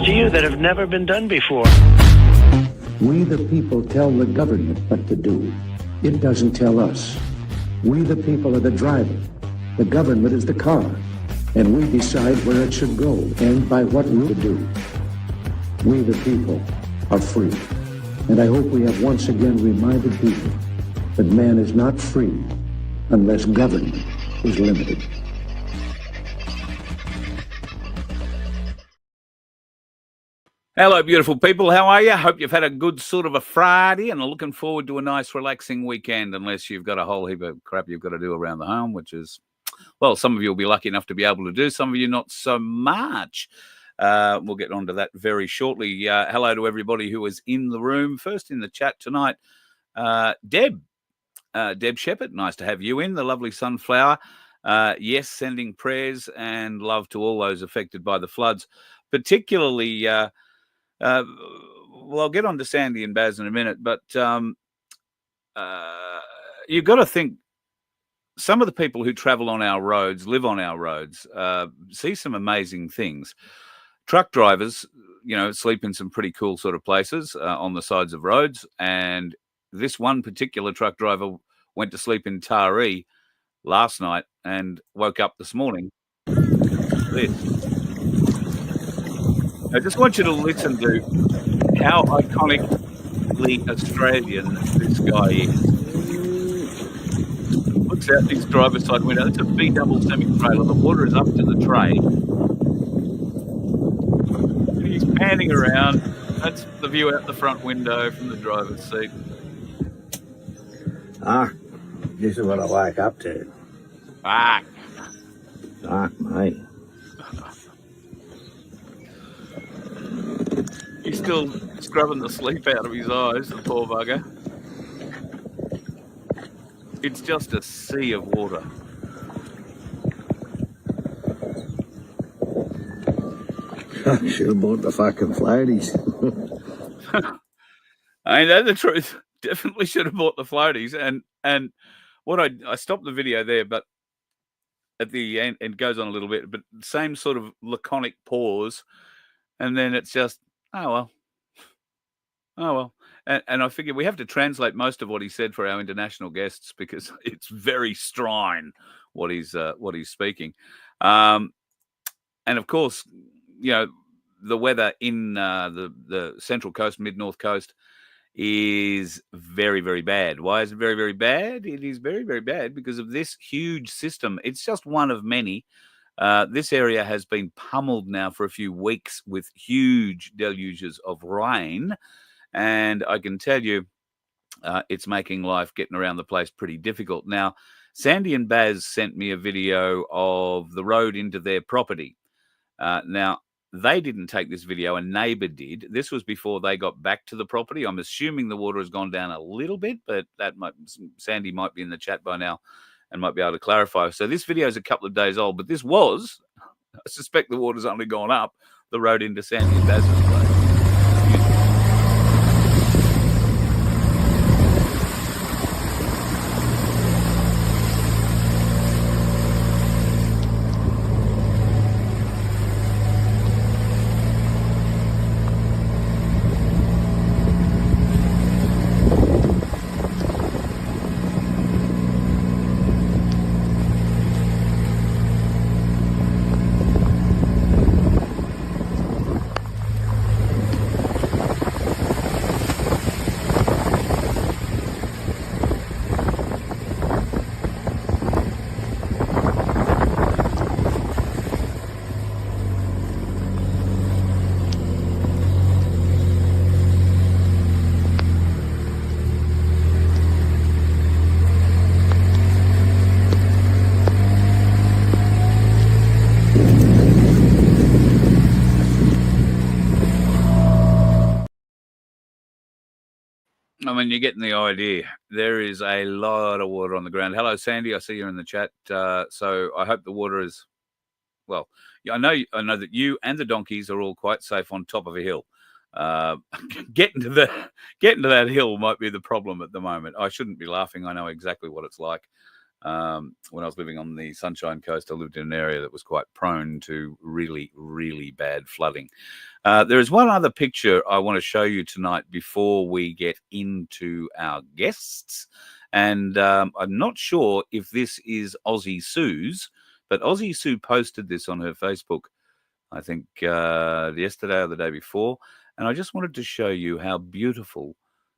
to you that have never been done before. We the people tell the government what to do. It doesn't tell us. We the people are the driver. The government is the car. And we decide where it should go and by what route to do. We the people are free. And I hope we have once again reminded people that man is not free unless government is limited. Hello, beautiful people. How are you? Hope you've had a good sort of a Friday and are looking forward to a nice, relaxing weekend, unless you've got a whole heap of crap you've got to do around the home, which is, well, some of you will be lucky enough to be able to do, some of you not so much. We'll get on to that very shortly. Hello to everybody who is in the room. First in the chat tonight, Deb Shepherd. Nice to have you in, the lovely Sunflower. Yes, sending prayers and love to all those affected by the floods, particularly... well, I'll get on to Sandy and Baz in a minute, but you've got to think some of the people who travel on our roads, live on our roads, see some amazing things. Truck drivers, you know, sleep in some pretty cool sort of places on the sides of roads. And this one particular truck driver went to sleep in Taree last night and woke up this morning. This. I just want you to listen to how iconically Australian this guy is. Looks out his driver's side window. It's a B-double semi-trailer. The water is up to the tray. And he's panning around. That's the view out the front window from the driver's seat. This is what I wake up to. Fuck, mate. He's still scrubbing the sleep out of his eyes, the poor bugger. It's just a sea of water. I should have bought the fucking floaties. I know the truth. Definitely should have bought the floaties. And what I stopped the video there, but at the end, it goes on a little bit, but same sort of laconic pause. And then it's just, oh well. And I figure we have to translate most of what he said for our international guests because it's very strine what he's speaking. And of course, you know, the weather in the Central Coast, Mid-North Coast is very, very bad. Why is it very, very bad? It is very, very bad because of this huge system. It's just one of many. This area has been pummeled now for a few weeks with huge deluges of rain. And I can tell you, it's making life getting around the place pretty difficult. Now, Sandy and Baz sent me a video of the road into their property. Now, they didn't take this video, a neighbour did. This was before they got back to the property. I'm assuming the water has gone down a little bit, but Sandy might be in the chat by now and might be able to clarify. So this video is a couple of days old, but this was, I suspect the water's only gone up, the road into Sandy and Baz's place. I mean, you're getting the idea. There is a lot of water on the ground. Hello, Sandy. I see you're in the chat. So I hope the water is, well, yeah, I know that you and the donkeys are all quite safe on top of a hill. Getting to that hill might be the problem at the moment. I shouldn't be laughing. I know exactly what it's like. When I was living on the Sunshine Coast, I lived in an area that was quite prone to really, really bad flooding. There is one other picture I want to show you tonight before we get into our guests. And I'm not sure if this is Aussie Sue's, but Aussie Sue posted this on her Facebook, I think yesterday or the day before. And I just wanted to show you how beautiful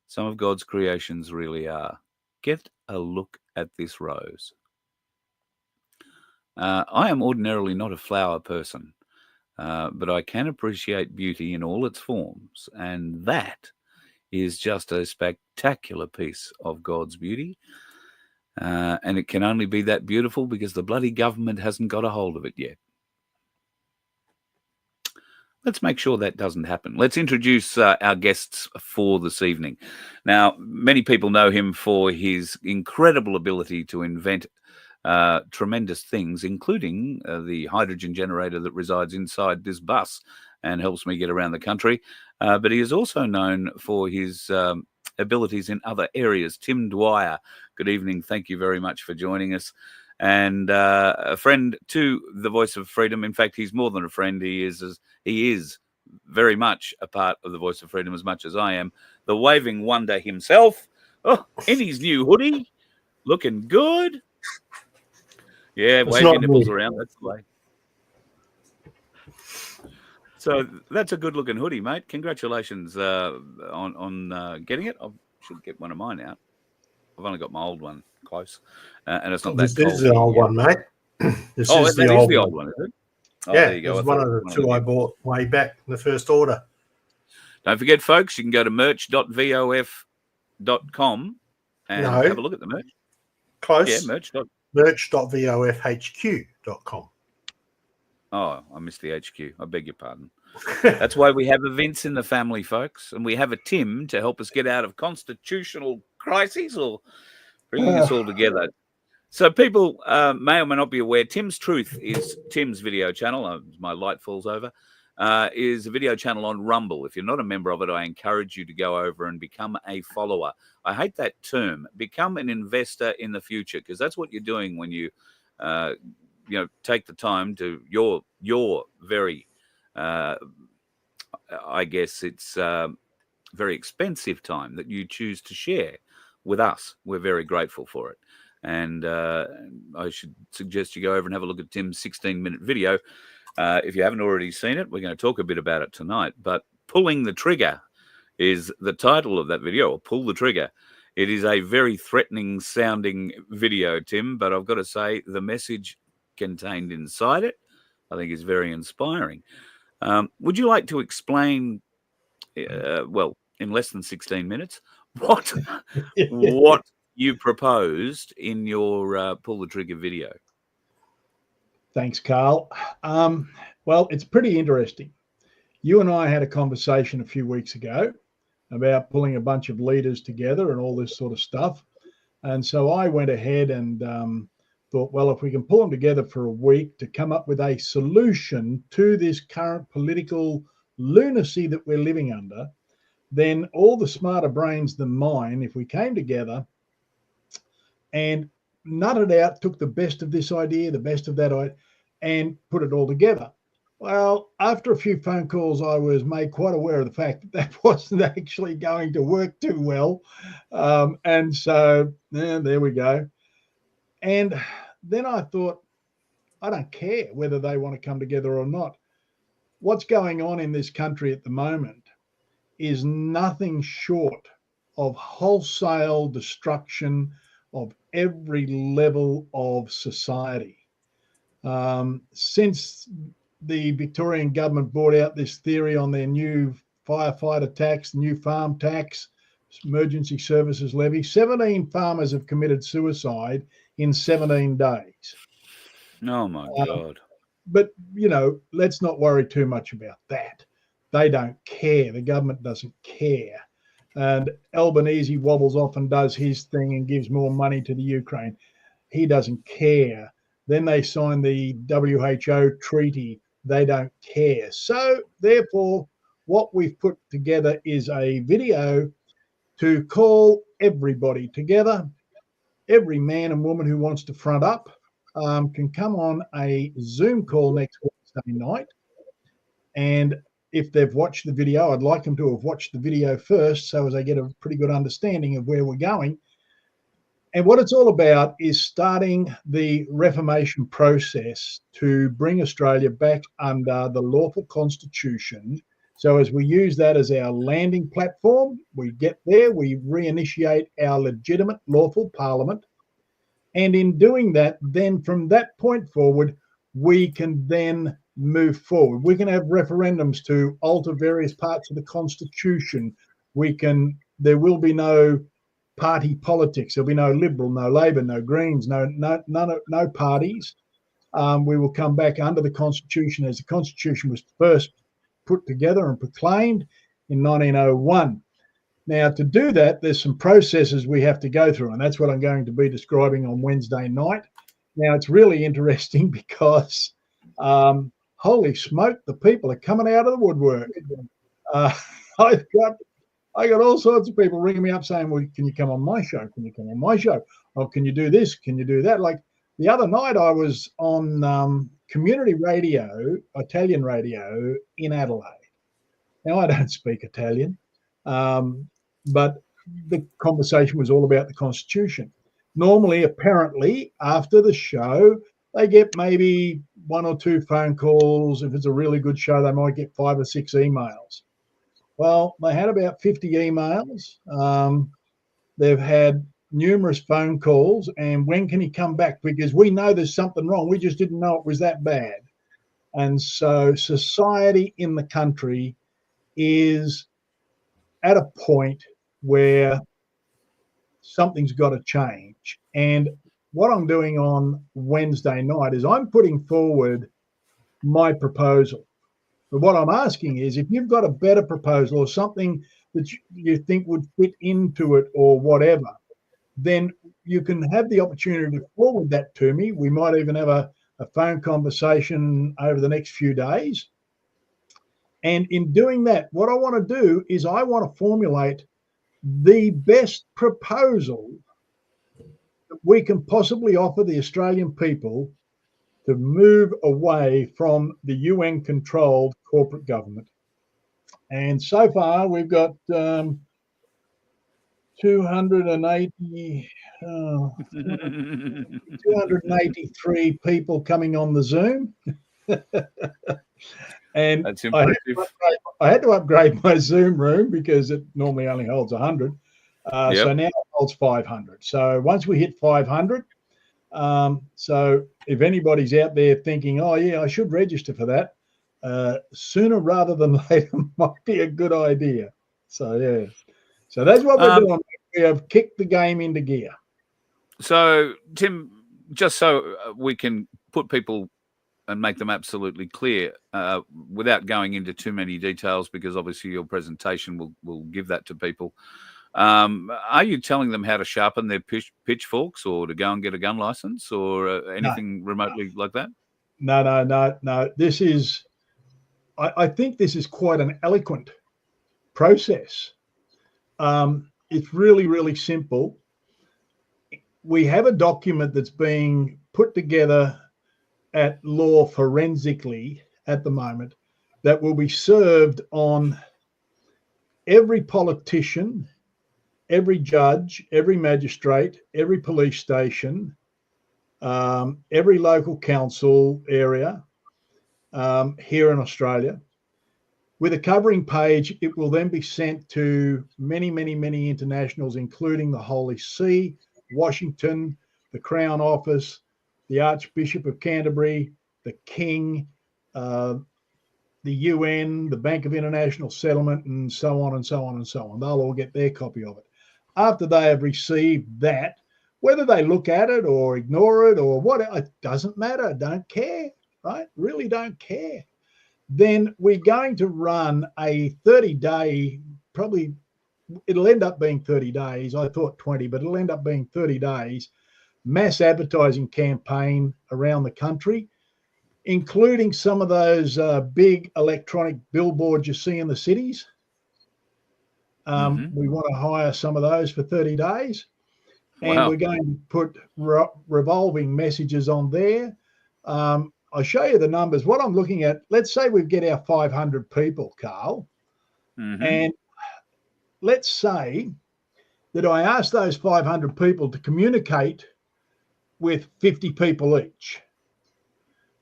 some of God's creations really are. Get a look at this rose. I am ordinarily not a flower person, but I can appreciate beauty in all its forms, and that is just a spectacular piece of God's beauty. And it can only be that beautiful because the bloody government hasn't got a hold of it yet. Let's make sure that doesn't happen. Let's introduce our guests for this evening. Now, many people know him for his incredible ability to invent tremendous things, including the hydrogen generator that resides inside this bus and helps me get around the country. But he is also known for his abilities in other areas. Tim Dwyer, good evening. Thank you very much for joining us. And a friend to the Voice of Freedom. In fact, he's more than a friend. He is very much a part of the Voice of Freedom as much as I am. The waving wonder himself, in his new hoodie, looking good. Yeah, wave your nipples around. That's the way. So that's a good-looking hoodie, mate. Congratulations on getting it. I should get one of mine out. I've only got my old one close, and it's not that cold. This is the old one, mate. This is the old one, is it? Oh, yeah, there you go. It was one of the two I bought way back in the first order. Don't forget, folks, you can go to merch.vof.com and have a look at the merch. Close. Yeah, merch.vofhq.com. Oh, I missed the HQ. I beg your pardon. That's why we have events in the family, folks, and we have a Tim to help us get out of constitutional crises or bringing us all together. So people may or may not be aware, Tim's Truth is Tim's video channel. My light falls over. Is a video channel on Rumble. If you're not a member of it, I encourage you to go over and become a follower. I hate that term. Become an investor in the future, because that's what you're doing when you, take the time to your very, I guess it's very expensive time that you choose to share with us. We're very grateful for it. And I should suggest you go over and have a look at Tim's 16-minute video. If you haven't already seen it, we're going to talk a bit about it tonight. But Pulling the Trigger is the title of that video, or Pull the Trigger. It is a very threatening sounding video, Tim, but I've got to say the message contained inside it, I think, is very inspiring. Would you like to explain, in less than 16 minutes, what you proposed in your Pull the Trigger video? Thanks, Carl. Well, it's pretty interesting. You and I had a conversation a few weeks ago about pulling a bunch of leaders together and all this sort of stuff. And so I went ahead and thought, well, if we can pull them together for a week to come up with a solution to this current political lunacy that we're living under, then all the smarter brains than mine, if we came together and nutted out, took the best of this idea, the best of that idea, and put it all together. Well, after a few phone calls, I was made quite aware of the fact that that wasn't actually going to work too well. And so there we go. And then I thought, I don't care whether they want to come together or not. What's going on in this country at the moment is nothing short of wholesale destruction of every level of society. Since the Victorian government brought out this theory on their new firefighter tax, new farm tax, emergency services levy, 17 farmers have committed suicide in 17 days. Oh, my God. But, let's not worry too much about that. They don't care. The government doesn't care. And Albanese wobbles off and does his thing and gives more money to the Ukraine. He doesn't care. Then they sign the WHO treaty. They don't care. So, therefore, what we've put together is a video to call everybody together, every man and woman who wants to front up can come on a Zoom call next Wednesday night. And if they've watched the video, I'd like them to have watched the video first so as they get a pretty good understanding of where we're going. And what it's all about is starting the reformation process to bring Australia back under the lawful constitution. So as we use that as our landing platform, we get there, we reinitiate our legitimate lawful parliament. And in doing that, then from that point forward, we can then move forward. We can have referendums to alter various parts of the constitution. There will be no party politics. There'll be no Liberal, no Labor, no Greens, no parties. We will come back under the Constitution as the Constitution was first put together and proclaimed in 1901. Now, to do that, there's some processes we have to go through, and that's what I'm going to be describing on Wednesday night. Now, it's really interesting because, holy smoke, the people are coming out of the woodwork. I got all sorts of people ringing me up saying, well, can you come on my show? Can you come on my show? Oh, can you do this? Can you do that? Like the other night I was on community radio, Italian radio in Adelaide. Now, I don't speak Italian, but the conversation was all about the Constitution. Normally, apparently, after the show, they get maybe 1 or 2 phone calls. If it's a really good show, they might get 5 or 6 emails. Well, they had about 50 emails. They've had numerous phone calls. And when can he come back? Because we know there's something wrong. We just didn't know it was that bad. And so society in the country is at a point where something's got to change. And what I'm doing on Wednesday night is I'm putting forward my proposal. But what I'm asking is, if you've got a better proposal or something that you think would fit into it or whatever, then you can have the opportunity to forward that to me. We might even have a phone conversation over the next few days. And in doing that, what I want to do is I want to formulate the best proposal that we can possibly offer the Australian people to move away from the UN-controlled corporate government. And so far, we've got 283 people coming on the Zoom. And that's impressive. I had to upgrade my Zoom room because it normally only holds 100. So now it holds 500. So once we hit 500, so if anybody's out there thinking, oh, yeah, I should register for that, sooner rather than later might be a good idea. So, yeah. So that's what we're doing. We have kicked the game into gear. So, Tim, just so we can put people and make them absolutely clear, without going into too many details, because obviously your presentation will give that to people. Are you telling them how to sharpen their pitchforks or to go and get a gun license or anything remotely like that? No. This is, I think this is quite an eloquent process. It's really, really simple. We have a document that's being put together at law forensically at the moment that will be served on every politician, every judge, every magistrate, every police station, every local council area here in Australia. With a covering page, it will then be sent to many, many, many internationals, including the Holy See, Washington, the Crown Office, the Archbishop of Canterbury, the King, the UN, the Bank of International Settlement, and so on and so on and so on. They'll all get their copy of it. After they have received that, whether they look at it or ignore it or what, it doesn't matter. Don't care, right? Really don't care. Then we're going to run a 30-day, probably it'll end up being 30 days. I thought 20, but it'll end up being 30 days, mass advertising campaign around the country, including some of those big electronic billboards you see in the cities. We want to hire some of those for 30 days. and Wow. we're going to put revolving messages on there. I'll show you the numbers. What I'm looking at, let's say we get our 500 people, Carl, and let's say that I ask those 500 people to communicate with 50 people each.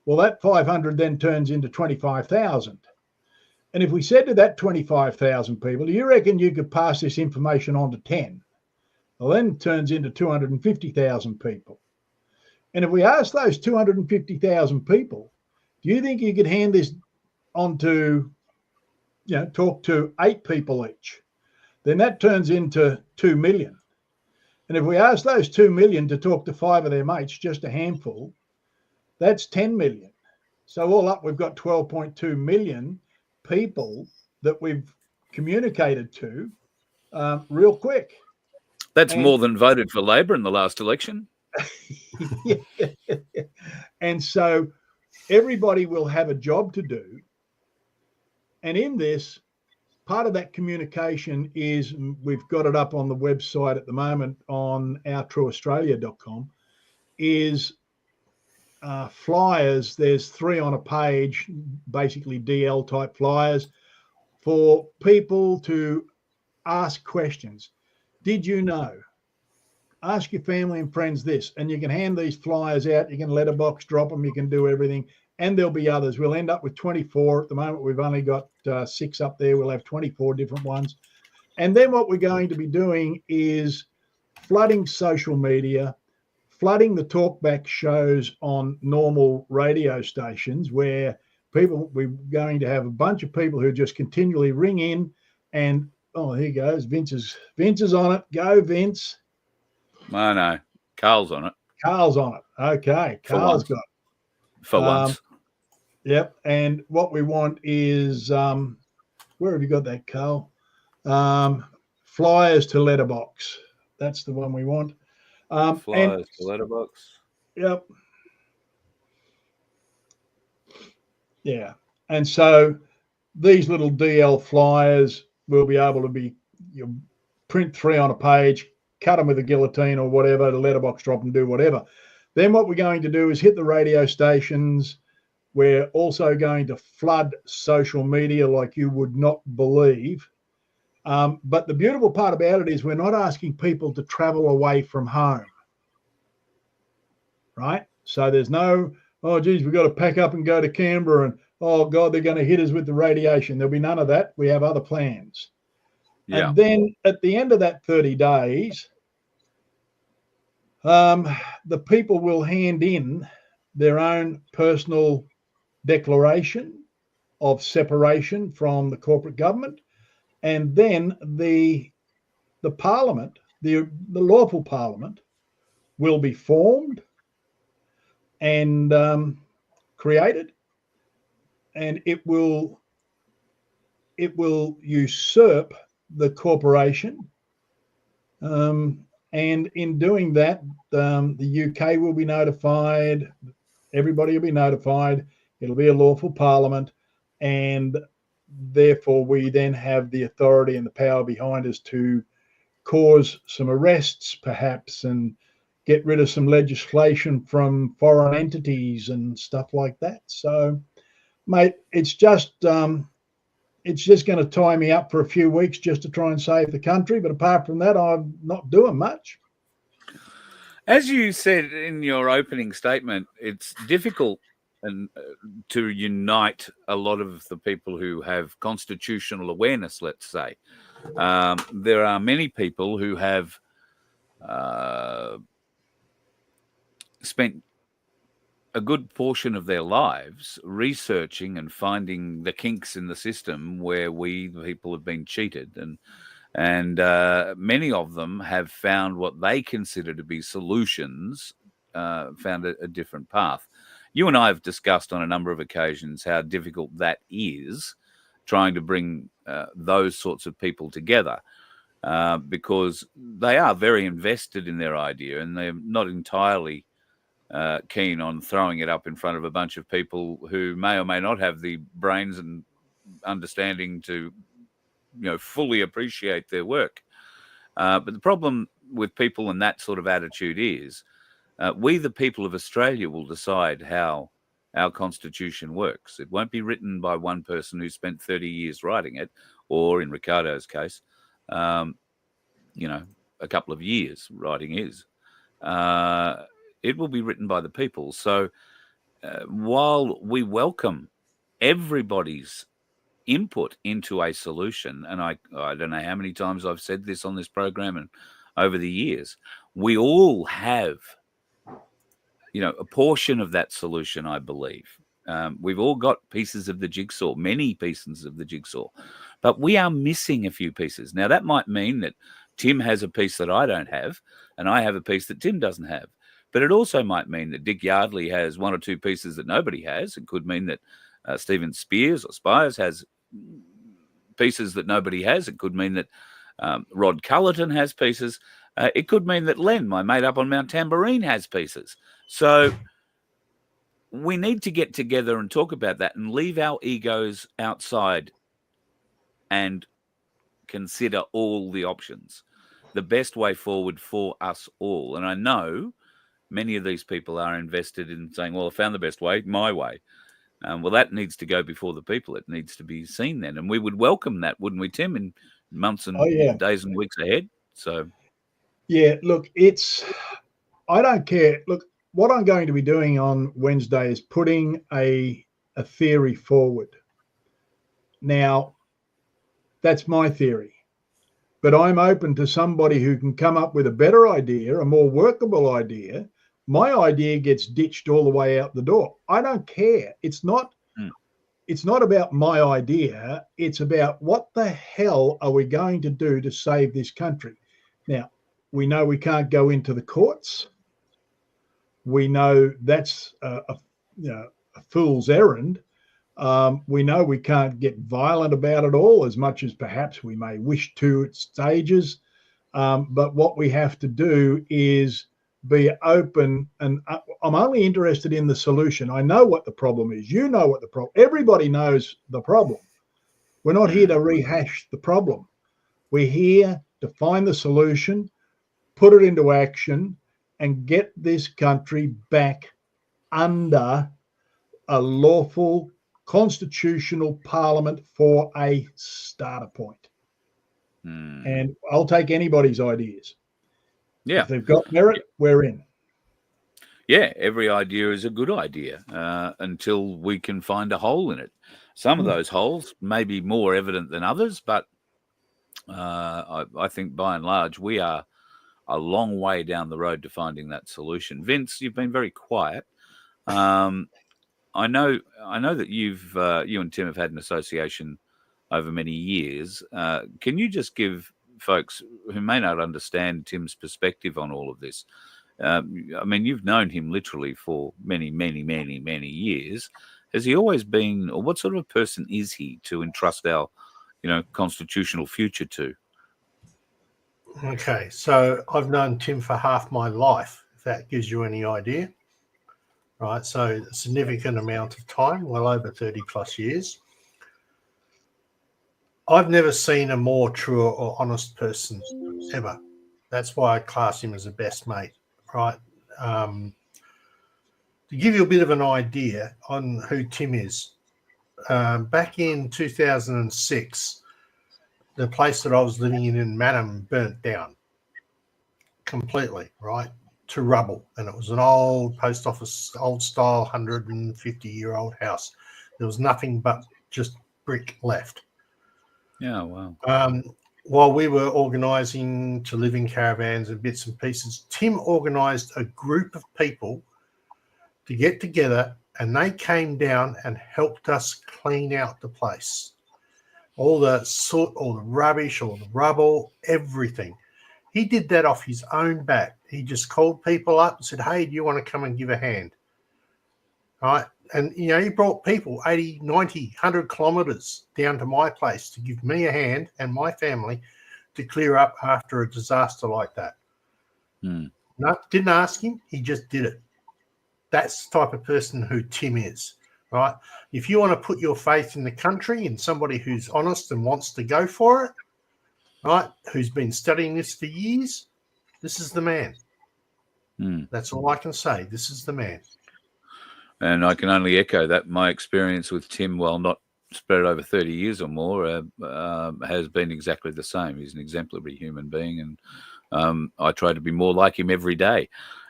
Well, that 500 then turns into 25,000. And if we said to that 25,000 people, do you reckon you could pass this information on to 10? Well, then it turns into 250,000 people. And if we ask those 250,000 people, do you think you could hand this on to, talk to 8 people each? Then that turns into 2 million. And if we ask those 2 million to talk to 5 of their mates, just a handful, that's 10 million. So all up, we've got 12.2 million people that we've communicated to real quick. That's more than voted for Labor in the last election. Yeah. And so everybody will have a job to do. And in this, part of that communication is, we've got it up on the website at the moment on ourtrueaustralia.com, is flyers. There's 3 on a page, basically DL type flyers for people to ask questions. Did you know? Ask your family and friends this, and you can hand these flyers out. You can letterbox drop them. You can do everything, and there'll be others. We'll end up with 24. At the moment, we've only got 6 up there. We'll have 24 different ones. And then what we're going to be doing is flooding social media, flooding the talkback shows on normal radio stations, where we're going to have a bunch of people who just continually ring in and, oh, here goes. Vince is on it. Go, Vince. I know. Carl's on it. Carl's on it. Okay. Carl's got it. For once. Yep. And what we want is, where have you got that, Carl? Flyers to letterbox. That's the one we want. Flyers to letterbox. Yep. Yeah. And so these little DL flyers will be able to be, you print 3 on a page, cut them with a guillotine or whatever, to letterbox drop and do whatever. Then what we're going to do is hit the radio stations. We're also going to flood social media like you would not believe. But the beautiful part about it is we're not asking people to travel away from home, right? So there's no, oh, geez, we've got to pack up and go to Canberra and, oh, God, they're going to hit us with the radiation. There'll be none of that. We have other plans. Yeah. And then at the end of that 30 days, the people will hand in their own personal declaration of separation from the corporate government. And then the parliament, the lawful parliament, will be formed and created, and it will usurp the corporation. And in doing that, the UK will be notified. Everybody will be notified. It'll be a lawful parliament, and therefore we then have the authority and the power behind us to cause some arrests, perhaps, and get rid of some legislation from foreign entities and stuff like that. So, mate, it's just going to tie me up for a few weeks just to try and save the country. But apart from that, I'm not doing much. As you said in your opening statement, it's difficult to unite a lot of the people who have constitutional awareness, let's say. There are many people who have spent a good portion of their lives researching and finding the kinks in the system where we, the people, have been cheated. And many of them have found what they consider to be solutions, found a different path. You and I have discussed on a number of occasions how difficult that is, trying to bring those sorts of people together, because they are very invested in their idea and they're not entirely keen on throwing it up in front of a bunch of people who may or may not have the brains and understanding to, fully appreciate their work. But the problem with people and that sort of attitude is, we, the people of Australia, will decide how our constitution works. It won't be written by one person who spent 30 years writing it, or in Ricardo's case, a couple of years writing his. It will be written by the people. So while we welcome everybody's input into a solution, and I don't know how many times I've said this on this program and over the years, we all have, a portion of that solution, I believe. We've all got pieces of the jigsaw, many pieces of the jigsaw, but we are missing a few pieces. Now, that might mean that Tim has a piece that I don't have, and I have a piece that Tim doesn't have. But it also might mean that Dick Yardley has one or two pieces that nobody has. It could mean that Stephen Spires has pieces that nobody has. It could mean that Rod Cullerton has pieces. It could mean that Len, my mate up on Mount Tambourine, has pieces. So we need to get together and talk about that and leave our egos outside and consider all the options, the best way forward for us all. And I know many of these people are invested in saying, well, I found the best way, my way. Well, that needs to go before the people. It needs to be seen then. And we would welcome that, wouldn't we, Tim, in months and days and weeks ahead? So, yeah, look, I don't care. Look, what I'm going to be doing on Wednesday is putting a theory forward. Now, that's my theory. But I'm open to somebody who can come up with a better idea, a more workable idea. My idea gets ditched all the way out the door. I don't care. It's not about my idea. It's about what the hell are we going to do to save this country? Now, we know we can't go into the courts. We know that's a fool's errand. We know we can't get violent about it all, as much as perhaps we may wish to at stages. But what we have to do is be open. And I'm only interested in the solution. I know what the problem is. You know what the problem. Everybody knows the problem. We're not here to rehash the problem. We're here to find the solution, put it into action, and get this country back under a lawful constitutional parliament for a starter point. And I'll take anybody's ideas. Yeah. If they've got merit, we're in. Yeah, every idea is a good idea until we can find a hole in it. Some of those holes may be more evident than others, but I think by and large we are a long way down the road to finding that solution. Vince, you've been very quiet. I know that you and Tim have had an association over many years. Can you just give folks who may not understand Tim's perspective on all of this? I mean, you've known him literally for many, many, many, many years. Has he always been, or what sort of person is he to entrust our, constitutional future to? Okay, so I've known Tim for half my life, if that gives you any idea. Right, so a significant amount of time, well over 30 plus years. I've never seen a more true or honest person ever. That's why I class him as a best mate, right? To give you a bit of an idea on who Tim is, back in 2006, the place that I was living in Madam burnt down completely, right, to rubble. And it was an old post office, old style, 150-year-old house. There was nothing but just brick left. Yeah, wow. While we were organising to live in caravans and bits and pieces, Tim organised a group of people to get together, and they came down and helped us clean out the place. All the soot, all the rubbish, all the rubble, everything. He did that off his own back. He just called people up and said, hey, do you want to come and give a hand? Right? And, he brought people 80, 90, 100 kilometres down to my place to give me a hand and my family to clear up after a disaster like that. No, didn't ask him. He just did it. That's the type of person who Tim is, right? If you want to put your faith in the country and somebody who's honest and wants to go for it, right, who's been studying this for years, This is the man. That's all I can say. This is the man. And I can only echo that. My experience with Tim, while not spread over 30 years or more, has been exactly the same. He's an exemplary human being, and I try to be more like him every day.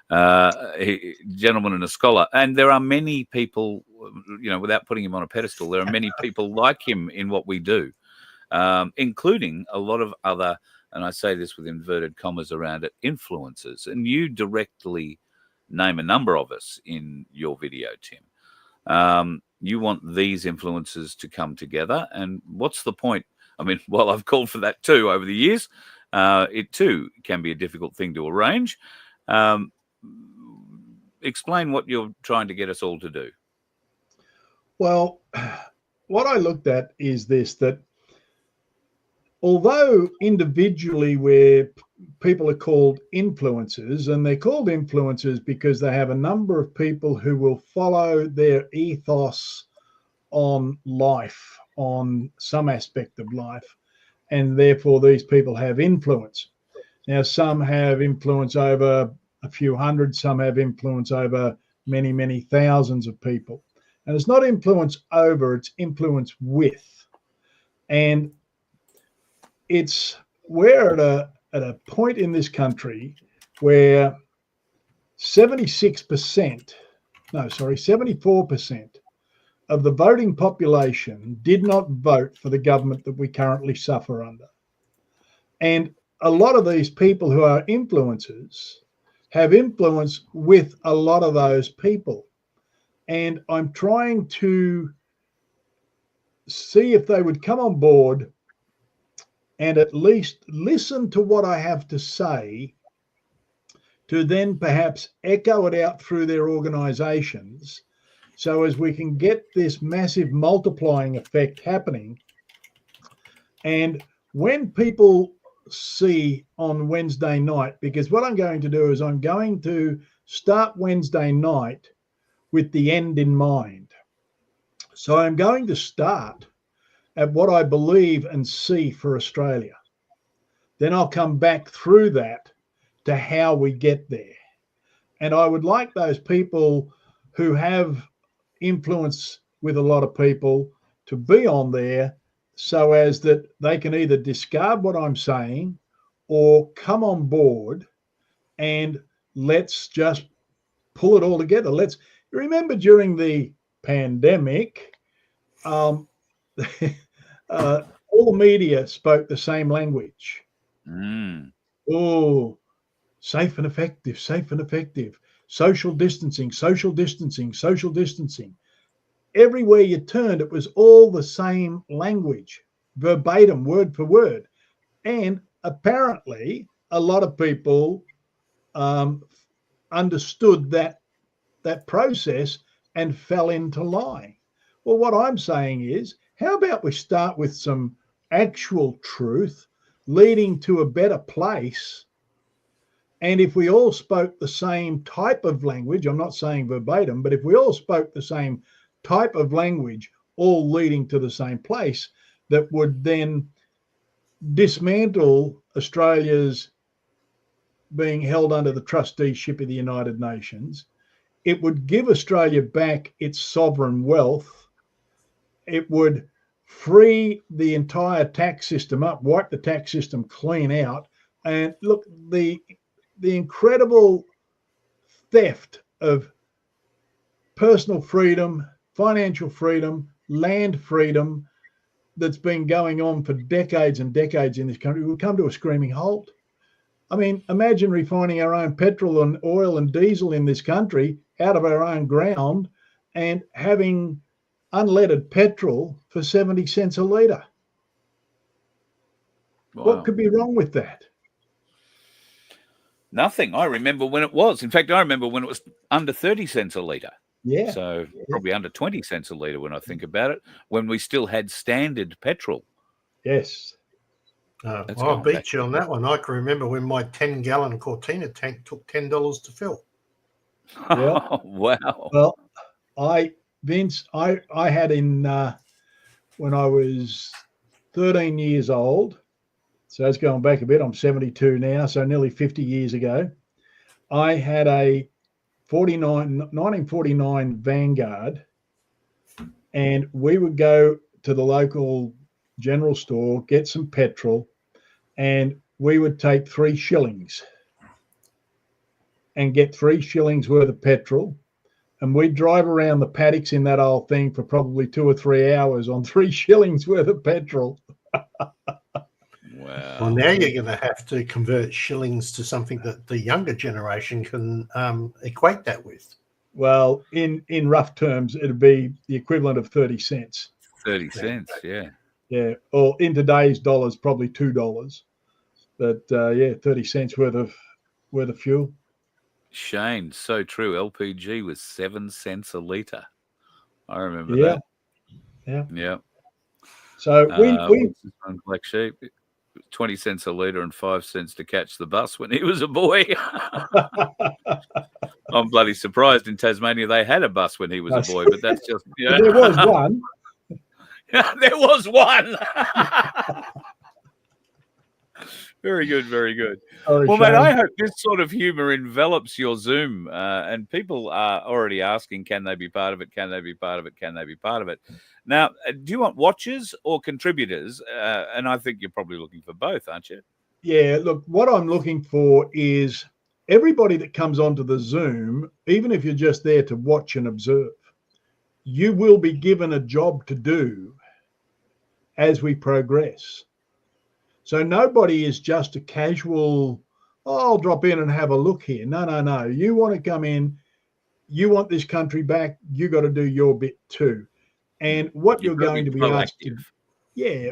Gentleman and a scholar. And there are many people, without putting him on a pedestal, there are many people like him in what we do, including a lot of other, and I say this with inverted commas around it, influencers. And you directly name a number of us in your video, Tim. You want these influencers to come together. And what's the point? I mean, well, I've called for that too over the years. It too can be a difficult thing to arrange. Explain what you're trying to get us all to do. Well, what I looked at is this, that although individually where people are called influencers, and they're called influencers because they have a number of people who will follow their ethos on life, on some aspect of life, and therefore these people have influence. Now, some have influence over a few hundred, some have influence over many, many thousands of people. And it's not influence over, it's influence with. And we're at a point in this country where 74% of the voting population did not vote for the government that we currently suffer under. And a lot of these people who are influencers have influence with a lot of those people. And I'm trying to see if they would come on board and at least listen to what I have to say, to then perhaps echo it out through their organizations, so as we can get this massive multiplying effect happening. And when people see on Wednesday night, because what I'm going to do is I'm going to start Wednesday night with the end in mind. So I'm going to start at what I believe and see for Australia. Then I'll come back through that to how we get there. And I would like those people who have influence with a lot of people to be on there, so as that they can either discard what I'm saying or come on board and let's just pull it all together. Let's remember, during the pandemic, all the media spoke the same language. Oh, safe and effective, safe and effective. Social distancing, social distancing, social distancing. Everywhere you turned, it was all the same language, verbatim, word for word. And apparently, a lot of people understood that process and fell into line. Well, what I'm saying is, how about we start with some actual truth leading to a better place? And if we all spoke the same type of language, I'm not saying verbatim, but if we all spoke the same type of language, all leading to the same place, that would then dismantle Australia's being held under the trusteeship of the United Nations. It would give Australia back its sovereign wealth. It would free the entire tax system up, wipe the tax system clean out. And look, the incredible theft of personal freedom, financial freedom, land freedom that's been going on for decades and decades in this country will come to a screaming halt. I mean, imagine refining our own petrol and oil and diesel in this country out of our own ground and having unleaded petrol for 70 cents a litre. Wow. What could be wrong with that? Nothing. I remember when it was. In fact, I remember when it was under 30 cents a litre. Yeah. So probably under 20 cents a litre when I think about it, when we still had standard petrol. Yes. Well, I beat you on that one. I can remember when my 10-gallon Cortina tank took $10 to fill. Yeah. Oh, wow. Well, Vince, I had when I was 13 years old, So it's going back a bit. I'm 72 now, so nearly 50 years ago. I had a 1949 Vanguard, and we would go to the local general store, get some petrol, and we would take 3 shillings and get 3 shillings worth of petrol. And we'd drive around the paddocks in that old thing for probably 2 or 3 hours on 3 shillings worth of petrol. Wow. Well, now you're going to have to convert shillings to something that the younger generation can equate that with. Well, in rough terms, it'd be the equivalent of 30 cents. 30 cents, yeah. Yeah, or in today's dollars, probably $2. But yeah, 30 cents worth of fuel. Shane, so true. LPG was 7 cents a litre. I remember Yeah. that. Yeah. Yeah. So we what's this one, Black Sheep, 20 cents a litre and 5 cents to catch the bus when he was a boy. I'm bloody surprised in Tasmania they had a bus when he was a boy, but that's just, yeah. There was one. There was one. Very good, very good. Sorry, Well, mate, Shane. I hope this sort of humour envelops your Zoom, and people are already asking, can they be part of it? Can they be part of it? Can they be part of it? Now, do you want watchers or contributors? And I think you're probably looking for both, aren't you? Yeah, look, what I'm looking for is everybody that comes onto the Zoom, even if you're just there to watch and observe, you will be given a job to do as we progress. So nobody is just a casual, oh, I'll drop in and have a look here. No, no, no. You want to come in, you want this country back, you got to do your bit too. And what you're going to be asked to,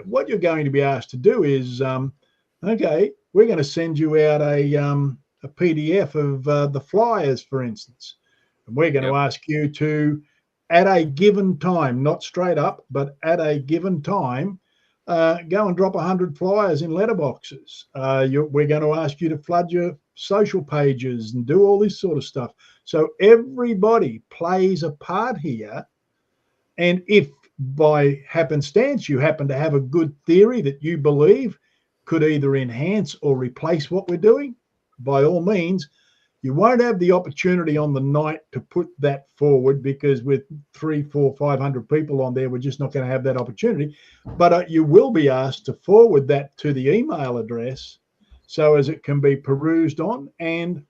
what you're going to be asked to do is, okay, we're going to send you out a PDF of the flyers, for instance. And we're going to ask you to, at a given time, not straight up, but at a given time, go and drop 100 flyers in letterboxes. We're going to ask you to flood your social pages and do all this sort of stuff. So everybody plays a part here. And if by happenstance you happen to have a good theory that you believe could either enhance or replace what we're doing, by all means, you won't have the opportunity on the night to put that forward because with 300, 400, 500 people on there, we're just not going to have that opportunity. But you will be asked to forward that to the email address so as it can be perused on. And,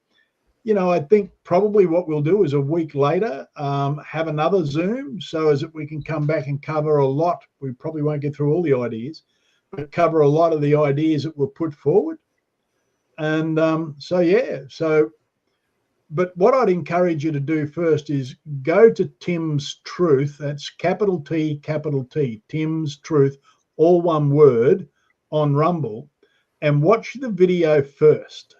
you know, I think probably what we'll do is a week later, have another Zoom so as that we can come back and cover a lot. We probably won't get through all the ideas, but cover a lot of the ideas that were put forward. And but what I'd encourage you to do first is go to Tim's Truth. That's capital T, Tim's Truth, all one word, on Rumble, and watch the video first.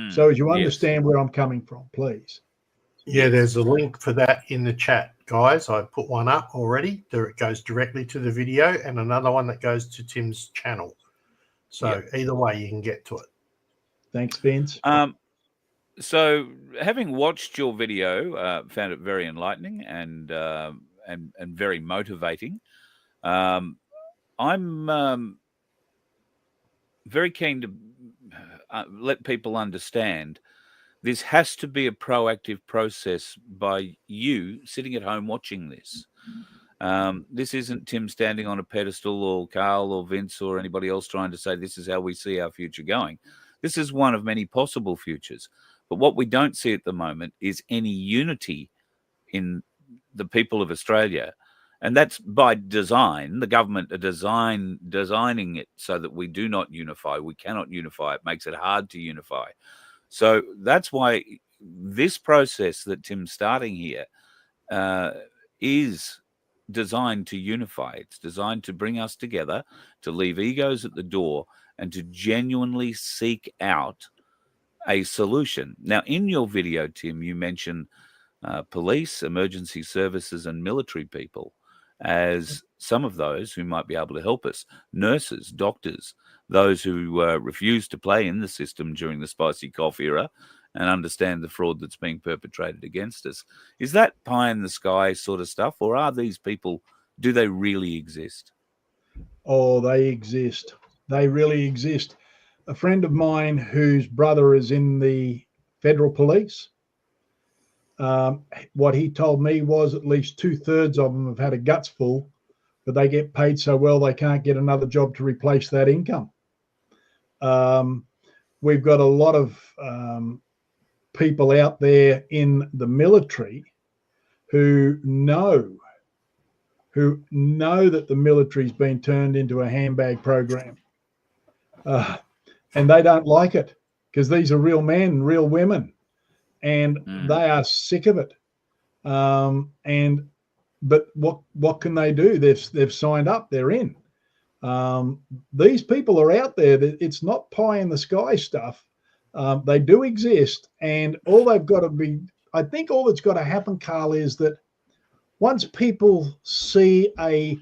So as you understand where I'm coming from, please. Yeah, there's a link for that in the chat, guys. I put one up already. There it goes directly to the video, and another one that goes to Tim's channel. So either way, you can get to it. Thanks, Vince. So, having watched your video, found it very enlightening and very motivating. I'm very keen to let people understand this has to be a proactive process by you sitting at home watching this. This isn't Tim standing on a pedestal or Carl or Vince or anybody else trying to say this is how we see our future going. This is one of many possible futures. But what we don't see at the moment is any unity in the people of Australia. And that's by design. The government are designing it so that we do not unify. We cannot unify. It makes it hard to unify. So that's why this process that Tim's starting here is designed to unify. It's designed to bring us together, to leave egos at the door, and to genuinely seek out a solution. Now, in your video, Tim, you mention police, emergency services, and military people as some of those who might be able to help us. Nurses, doctors, those who refuse to play in the system during the spicy cough era and understand the fraud that's being perpetrated against us. Is that pie in the sky sort of stuff, or are these people, do they really exist? Oh, they exist. They really exist. A friend of mine whose brother is in the federal police, what he told me was at least 2/3 of them have had a guts full, but they get paid so well they can't get another job to replace that income. We've got a lot of people out there in the military who know that the military's been turned into a handbag program. And they don't like it because these are real men, real women, and they are sick of it. But what can they do? They've signed up. They're in. These people are out there. It's not pie in the sky stuff. They do exist, and all they've got to be. I think all that's got to happen, Carl, is that once people see a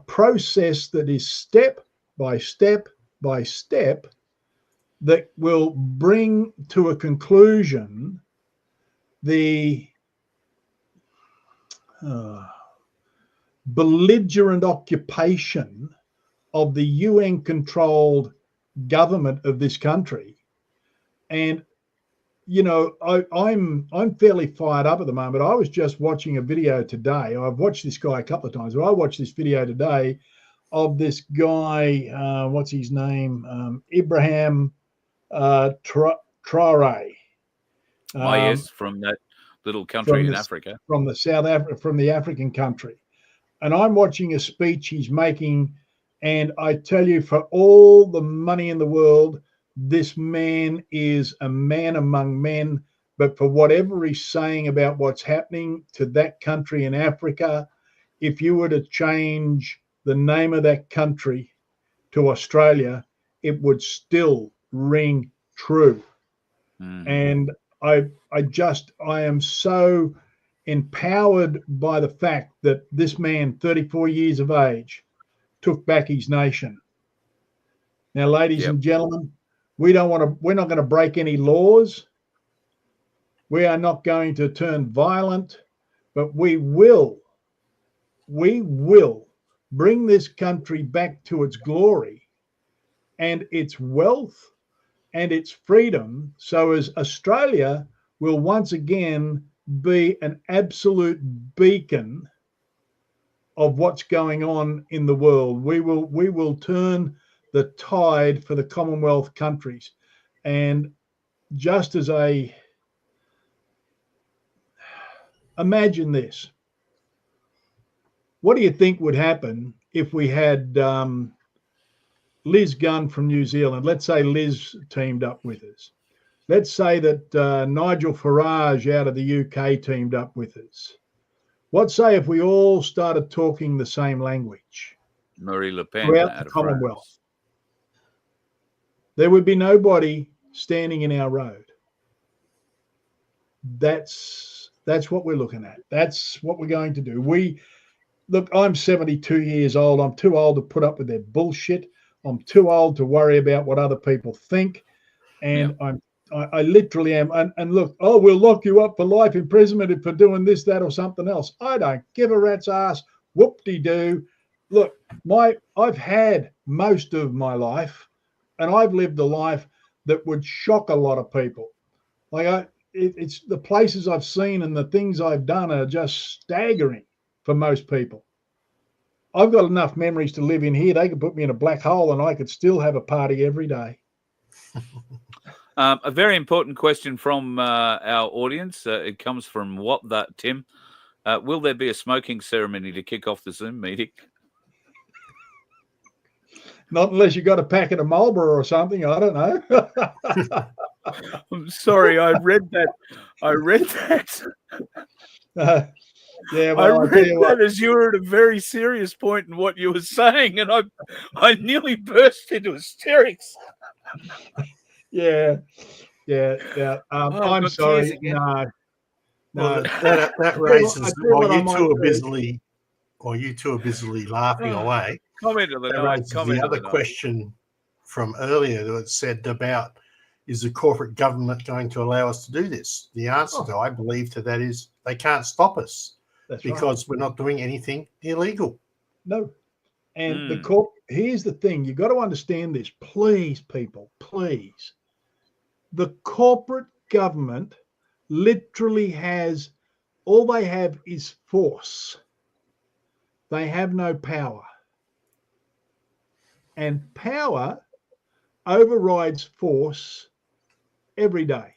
process that is step by step by step that will bring to a conclusion the belligerent occupation of the UN-controlled government of this country. And you know, I'm fairly fired up at the moment. I was just watching a video today. I've watched this guy a couple of times, but I watched this video today of this guy. What's his name? Ibrahim Traore. Yes, from that little country in Africa, from the African country. And I'm watching a speech he's making, and I tell you, for all the money in the world, this man is a man among men. But for whatever he's saying about what's happening to that country in Africa, if you were to change the name of that country to Australia, it would still ring true. And I am so empowered by the fact that this man, 34 years of age, took back his nation. Now, ladies and gentlemen, we're not going to break any laws. We are not going to turn violent, but we will bring this country back to its glory and its wealth and its freedom, so as Australia will once again be an absolute beacon of what's going on in the world. We will turn the tide for the Commonwealth countries. And just as imagine this. What do you think would happen if we had Liz Gunn from New Zealand? Let's say Liz teamed up with us. Let's say that Nigel Farage out of the UK teamed up with us. What say if we all started talking the same language? Marie Le Pen throughout the Commonwealth. France. There would be nobody standing in our road. That's what we're looking at. That's what we're going to do. Look, I'm 72 years old. I'm too old to put up with their bullshit. I'm too old to worry about what other people think. And I literally am. And look, we'll lock you up for life imprisonment for doing this, that, or something else. I don't give a rat's ass. Whoop-de-doo. Look, I've had most of my life, and I've lived a life that would shock a lot of people. Like it's the places I've seen and the things I've done are just staggering for most people. I've got enough memories to live in here. They could put me in a black hole and I could still have a party every day. A very important question from our audience. It comes from What That Tim. Will there be a smoking ceremony to kick off the Zoom meeting? Not unless you got a packet of Marlboro or something. I don't know. I'm sorry. I read that. Yeah, well, I read that as you were at a very serious point in what you were saying, and I nearly burst into hysterics. Yeah. I'm sorry. No. Well, that raises while you two are busily laughing away. Comment of the night. The other question from earlier that said about, is the corporate government going to allow us to do this? The answer to, I believe, to that is they can't stop us. That's because we're not doing anything illegal. No. And here's the thing, you got to understand this, please, people, please. The corporate government literally has, all they have is force. They have no power. And power overrides force every day.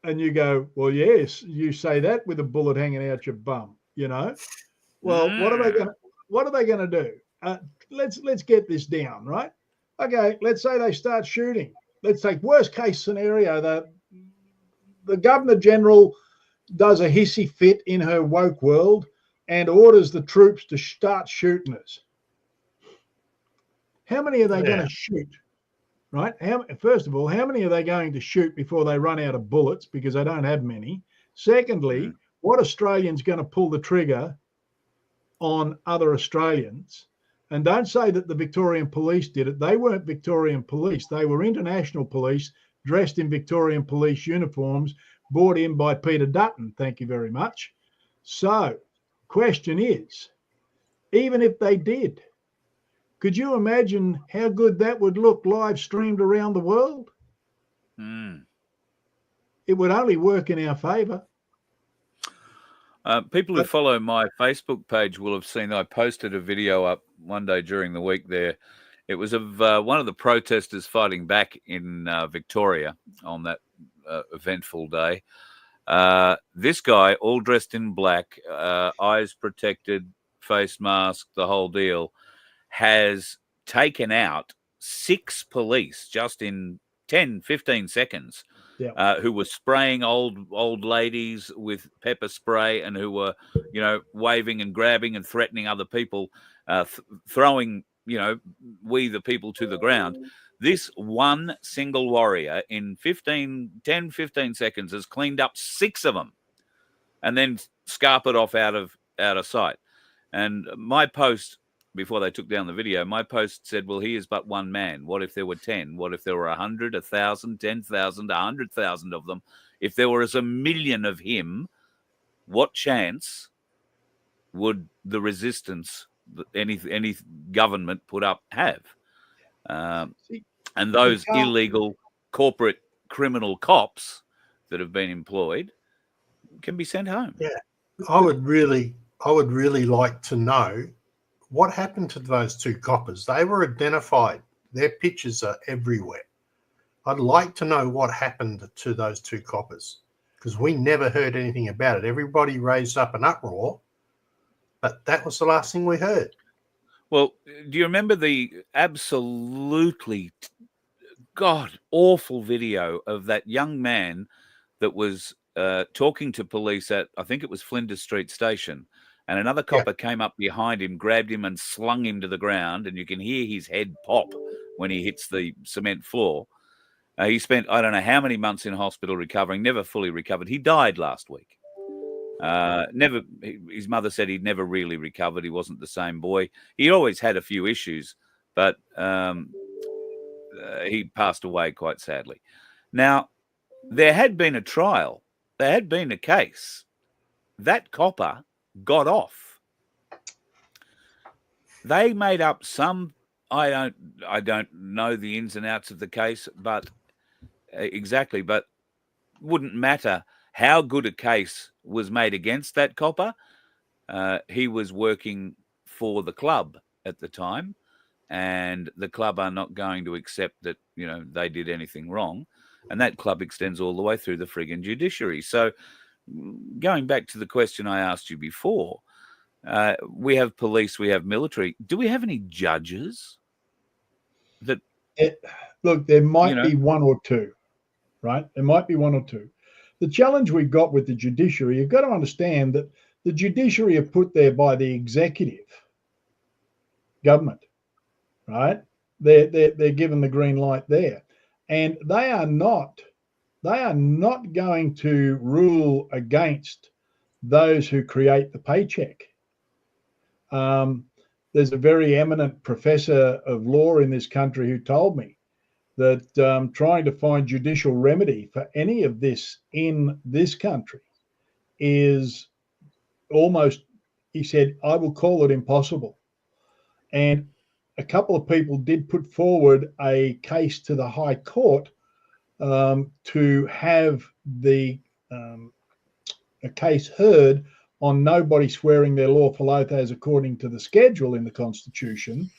And you go, well, yes, you say that with a bullet hanging out your bum, you know. Well, what are they going to do? Let's get this down, right? Okay, let's say they start shooting. Let's take worst case scenario, the Governor General does a hissy fit in her woke world and orders the troops to start shooting us. How many are they going to shoot? Right? First of all, how many are they going to shoot before they run out of bullets, because they don't have many? Secondly, what Australian's going to pull the trigger on other Australians? And don't say that the Victorian police did it. They weren't Victorian police. They were international police dressed in Victorian police uniforms, brought in by Peter Dutton. Thank you very much. So, question is, even if they did, could you imagine how good that would look live streamed around the world? It would only work in our favour. People who follow my Facebook page will have seen I posted a video up one day during the week there. It was of one of the protesters fighting back in Victoria on that eventful day. This guy, all dressed in black, eyes protected, face mask, the whole deal, has taken out 6 police just in 10, 15 seconds, who were spraying old ladies with pepper spray and who were, waving and grabbing and threatening other people, throwing, we the people to the ground. This one single warrior in 10, 15 seconds has cleaned up 6 of them and then scarpered off out of sight. And my post, before they took down the video, my post said, well, he is but one man. What if there were 10? What if there were 100, 1,000, 10,000, 100,000 of them? If there were as 1 million of him, what chance would the resistance any government put up have? And those illegal corporate criminal cops that have been employed can be sent home. Yeah, I would really like to know what happened to those 2 coppers. They were identified. Their pictures are everywhere. I'd like to know what happened to those 2 coppers, because we never heard anything about it. Everybody raised up an uproar, but that was the last thing we heard. Well, do you remember the absolutely awful video of that young man that was talking to police at, I think it was Flinders Street Station, and another copper came up behind him, grabbed him and slung him to the ground, and you can hear his head pop when he hits the cement floor. He spent, I don't know how many months in hospital recovering, never fully recovered. He died last week. His mother said he'd never really recovered. He wasn't the same boy. He always had a few issues, but he passed away quite sadly. Now, there had been a trial. There had been a case. That copper got off. They made up some, I don't know the ins and outs of the case, but exactly, but wouldn't matter how good a case was made against that copper. He was working for the club at the time, and the club are not going to accept that, they did anything wrong. And that club extends all the way through the friggin' judiciary. So going back to the question I asked you before, we have police, we have military. Do we have any judges that... Look, there might be 1 or 2, right? There might be 1 or 2. The challenge we've got with the judiciary, you've got to understand that the judiciary are put there by the executive government, right? They're given the green light there. And they are not going to rule against those who create the paycheck. There's a very eminent professor of law in this country who told me that trying to find judicial remedy for any of this in this country is almost, he said, I will call it impossible. And a couple of people did put forward a case to the High Court to have a case heard on nobody swearing their lawful oath as according to the schedule in the Constitution.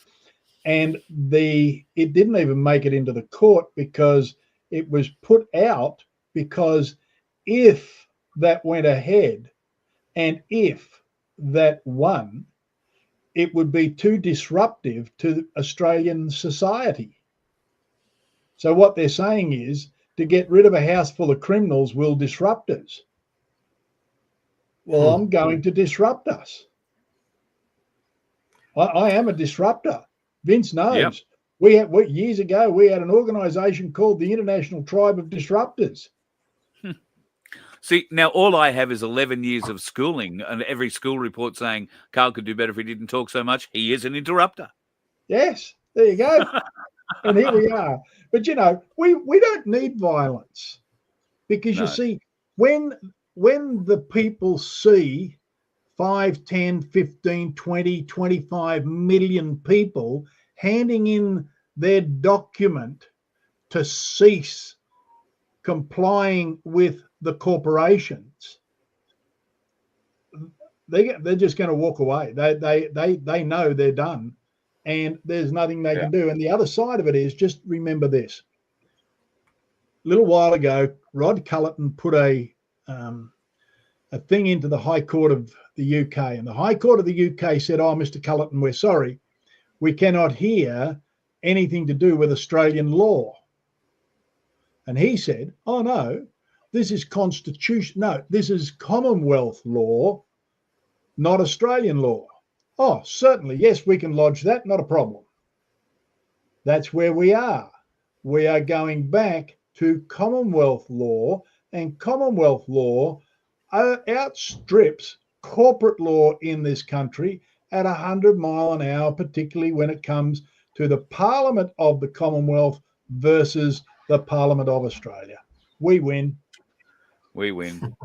And it didn't even make it into the court because it was put out because if that went ahead and if that won, it would be too disruptive to Australian society. So what they're saying is to get rid of a house full of criminals will disrupt us. Well, I'm going to disrupt us. I am a disruptor. Vince knows. Yep. Years ago, we had an organisation called the International Tribe of Disruptors. See, now all I have is 11 years of schooling and every school report saying Carl could do better if he didn't talk so much. He is an interrupter. Yes, there you go. And here we are. But, you know, we don't need violence because, you see, when the people see 5, 10, 15, 20, 25 million people handing in their document to cease complying with the corporations, they're just going to walk away. They know they're done and there's nothing they can do. And the other side of it is, just remember this. A little while ago, Rod Culleton put a thing into the High Court of the UK, and the High Court of the UK said, "Oh, Mr. Culleton, we're sorry, we cannot hear anything to do with Australian law." And he said, "Oh no, this is constitution. No, this is Commonwealth law, not Australian law." "Oh, certainly, yes, we can lodge that, not a problem." That's where we are. We are going back to Commonwealth law, and Commonwealth law outstrips corporate law in this country at 100 miles an hour, particularly when it comes to the Parliament of the Commonwealth versus the Parliament of Australia. We win. We win.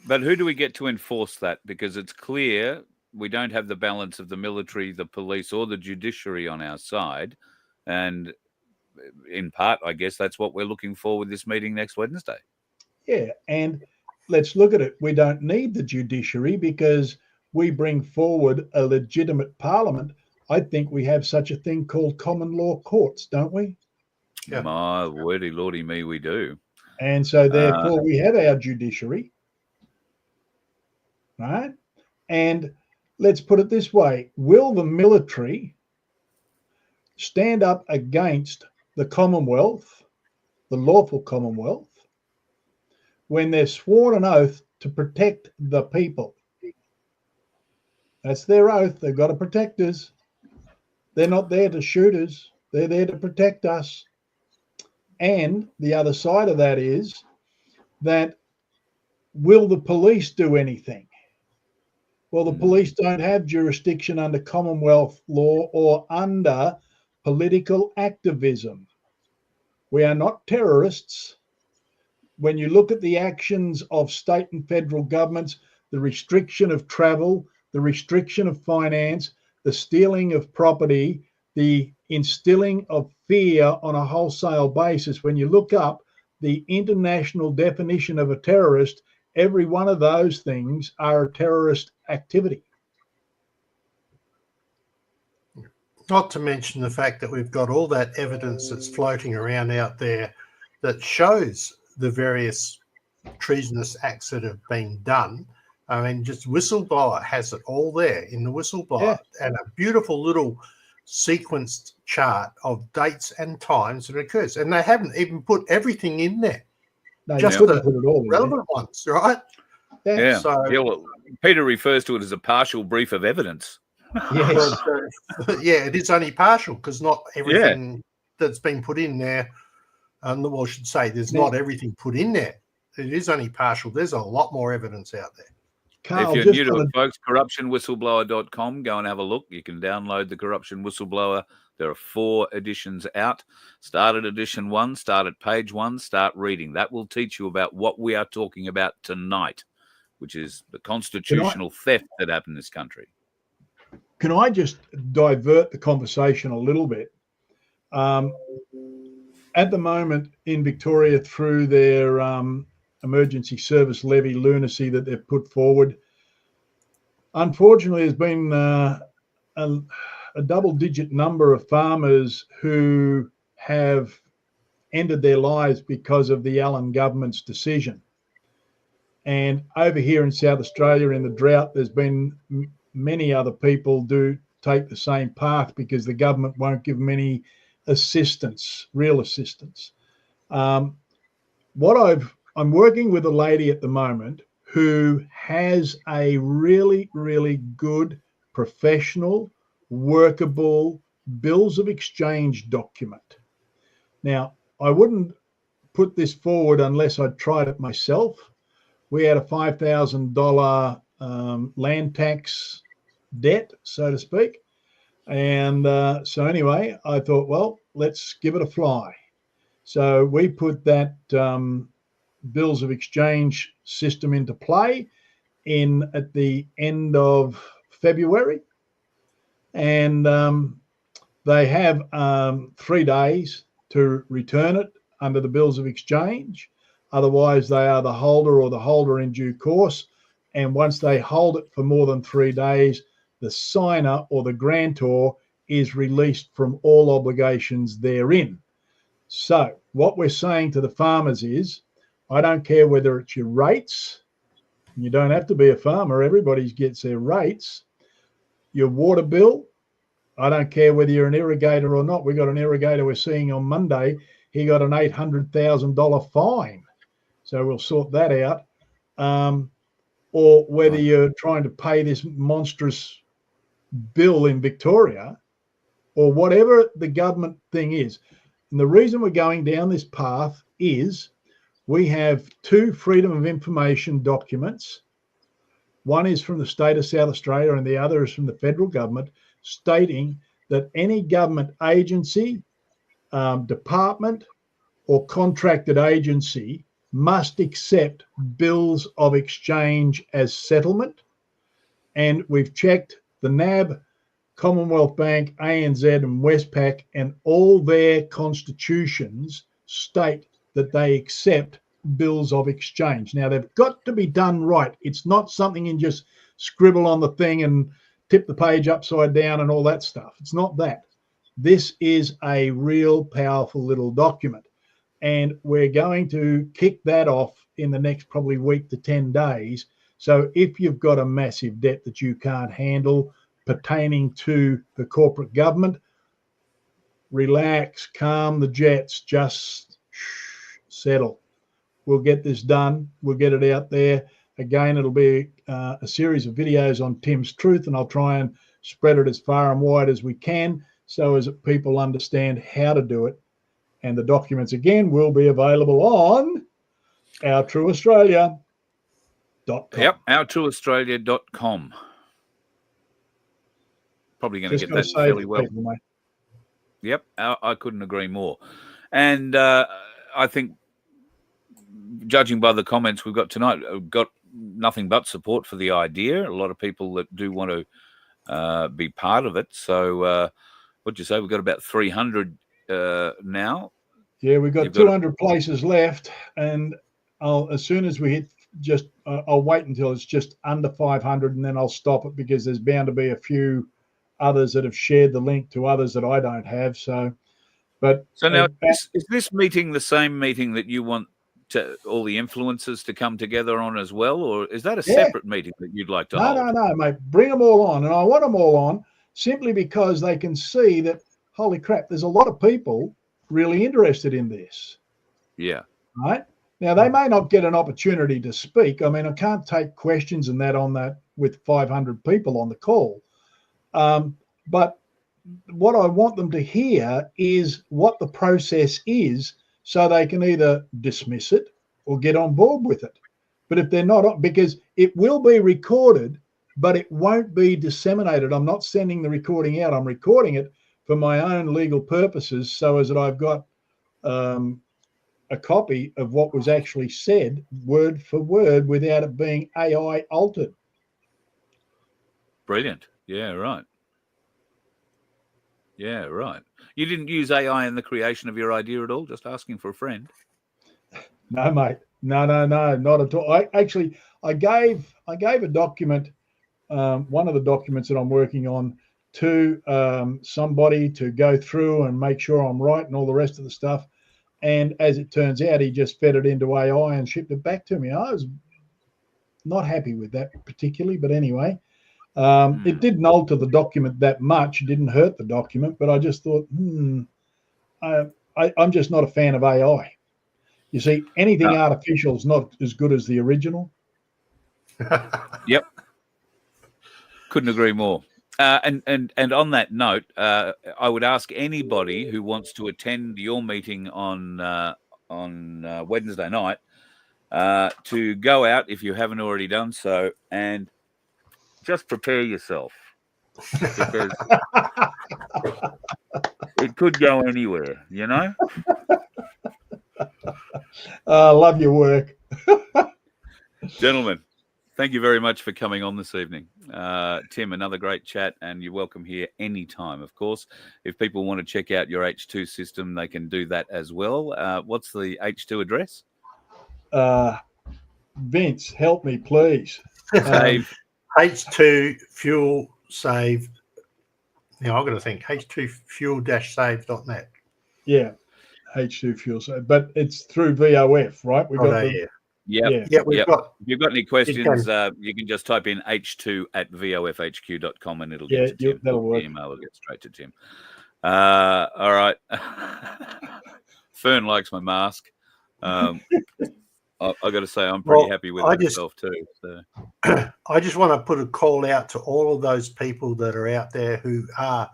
But who do we get to enforce that? Because it's clear we don't have the balance of the military, the police, or the judiciary on our side. And in part, I guess that's what we're looking for with this meeting next Wednesday. Yeah, and let's look at it. We don't need the judiciary because we bring forward a legitimate parliament. I think we have such a thing called common law courts, don't we? Yeah. My wordy lordy me, we do. And so therefore we have our judiciary, right? And let's put it this way. Will the military stand up against the Commonwealth, the lawful Commonwealth, when they're sworn an oath to protect the people? That's their oath. They've got to protect us. They're not there to shoot us. They're there to protect us. And the other side of that is that, will the police do anything? Well, the police don't have jurisdiction under Commonwealth law or under political activism. We are not terrorists. When you look at the actions of state and federal governments, the restriction of travel, the restriction of finance, the stealing of property, the instilling of fear on a wholesale basis, when you look up the international definition of a terrorist, every one of those things are a terrorist activity. Not to mention the fact that we've got all that evidence that's floating around out there that shows the various treasonous acts that have been done. I mean, just Whistleblower has it all there in the Whistleblower, and a beautiful little sequenced chart of dates and times that occurs. And they haven't even put everything in there. No, just the put it all relevant ones, right? Yeah. So, well, Peter refers to it as a partial brief of evidence. Yes. Yeah, it is only partial because not everything that's been put in there. Well, I should say there's not everything put in there. It is only partial. There's a lot more evidence out there. Carl, if you're new to it, folks, corruptionwhistleblower.com, go and have a look. You can download the Corruption Whistleblower. There are 4 editions out. Start at edition 1, start at page 1, start reading. That will teach you about what we are talking about tonight, which is the constitutional theft that happened in this country. can I just divert the conversation a little bit? At the moment in Victoria, through their emergency service levy lunacy that they've put forward, unfortunately, there's been a double-digit number of farmers who have ended their lives because of the Allen government's decision. And over here in South Australia, in the drought, there's been many other people do take the same path because the government won't give them any assistance, real assistance. I'm working with a lady at the moment who has a really, really good, professional, workable bills of exchange document. Now, I wouldn't put this forward unless I'd tried it myself. We had a $5,000 land tax debt, so to speak. And so anyway, I thought, well, let's give it a fly. So we put that bills of exchange system into play at the end of February. And they have 3 days to return it under the bills of exchange. Otherwise, they are the holder or the holder in due course. And once they hold it for more than 3 days, the signer or the grantor is released from all obligations therein. So what we're saying to the farmers is, I don't care whether it's your rates, you don't have to be a farmer, everybody gets their rates, your water bill, I don't care whether you're an irrigator or not. We got an irrigator we're seeing on Monday, he got an $800,000 fine. So we'll sort that out. Or whether you're trying to pay this monstrous bill in Victoria or whatever the government thing is. And the reason we're going down this path is we have 2 Freedom of Information documents. One is from the state of South Australia and the other is from the federal government, stating that any government agency, department, or contracted agency must accept bills of exchange as settlement. And we've checked the NAB, Commonwealth Bank, ANZ and Westpac, and all their constitutions state that they accept bills of exchange. Now, they've got to be done right. It's not something you can just scribble on the thing and tip the page upside down and all that stuff. It's not that. This is a real powerful little document. And we're going to kick that off in the next probably week to 10 days. So if you've got a massive debt that you can't handle pertaining to the corporate government, relax, calm the jets, just settle. We'll get this done. We'll get it out there. Again, it'll be a series of videos on Tim's Truth, and I'll try and spread it as far and wide as we can so as people understand how to do it. And the documents, again, will be available on OurTrueAustralia.com. Yep, OurTrueAustralia.com. Probably going to get that fairly well. People, mate. Yep, I couldn't agree more. And I think, judging by the comments we've got tonight, we've got nothing but support for the idea. A lot of people that do want to be part of it. So what'd you say? We've got about 300 now. Yeah, we've got 200 places left. And as soon as we hit I'll wait until it's just under 500 and then I'll stop it because there's bound to be a few others that have shared the link to others that I don't have. So now, is this meeting the same meeting that you want all the influencers to come together on as well, or is that a separate meeting that you'd like to hold? No, mate. Bring them all on, and I want them all on simply because they can see that, holy crap, there's a lot of people really interested in this. Yeah. Right? Now, they may not get an opportunity to speak. I mean, I can't take questions and that on that with 500 people on the call. But what I want them to hear is what the process is so they can either dismiss it or get on board with it. But if they're not, because it will be recorded, but it won't be disseminated. I'm not sending the recording out. I'm recording it for my own legal purposes so as that I've got a copy of what was actually said word for word without it being AI altered. Brilliant. Yeah, right. Yeah, right. You didn't use AI in the creation of your idea at all, just asking for a friend. No, mate. No, not at all. I gave a document, one of the documents that I'm working on, to somebody to go through and make sure I'm right and all the rest of the stuff. And as it turns out, he just fed it into AI and shipped it back to me. I was not happy with that particularly, but anyway, it didn't alter the document that much. It didn't hurt the document, but I just thought, I'm just not a fan of AI. You see, anything artificial is not as good as the original. Yep. Couldn't agree more. And on that note, I would ask anybody who wants to attend your meeting on Wednesday night to go out, if you haven't already done so, and just prepare yourself, because it could go anywhere, you know? I love your work. Gentlemen, thank you very much for coming on this evening. Tim, another great chat, and you're welcome here anytime, of course. If people want to check out your H2 system, they can do that as well. What's the H2 address? Vince, help me, please. Save. H2 fuel save. Now I've got to think H2 fuel-save.net. Yeah, H2 fuel save, but it's through VOF, right? We got We've got. If you've got any questions, you can just type in h2@vofhq.com and it'll get to Tim. That'll work. The email will get straight to Tim. All right. Fern likes my mask. I've got to say I'm pretty happy with it myself too. So. I just want to put a call out to all of those people that are out there who are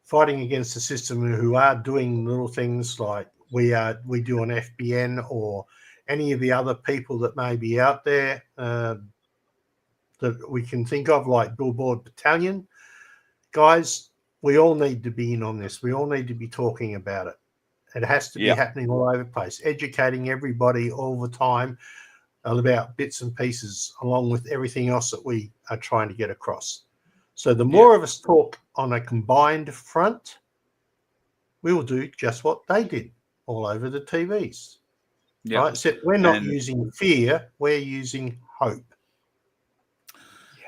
fighting against the system, who are doing little things like we do on FBN, or any of the other people that may be out there that we can think of, like Billboard Battalion. Guys, we all need to be in on this. We all need to be talking about it. It has to be happening all over the place, educating everybody all the time about bits and pieces, along with everything else that we are trying to get across. So the more of us talk on a combined front, we will do just what they did all over the TVs. Yep. Right? So we're not using fear, we're using hope.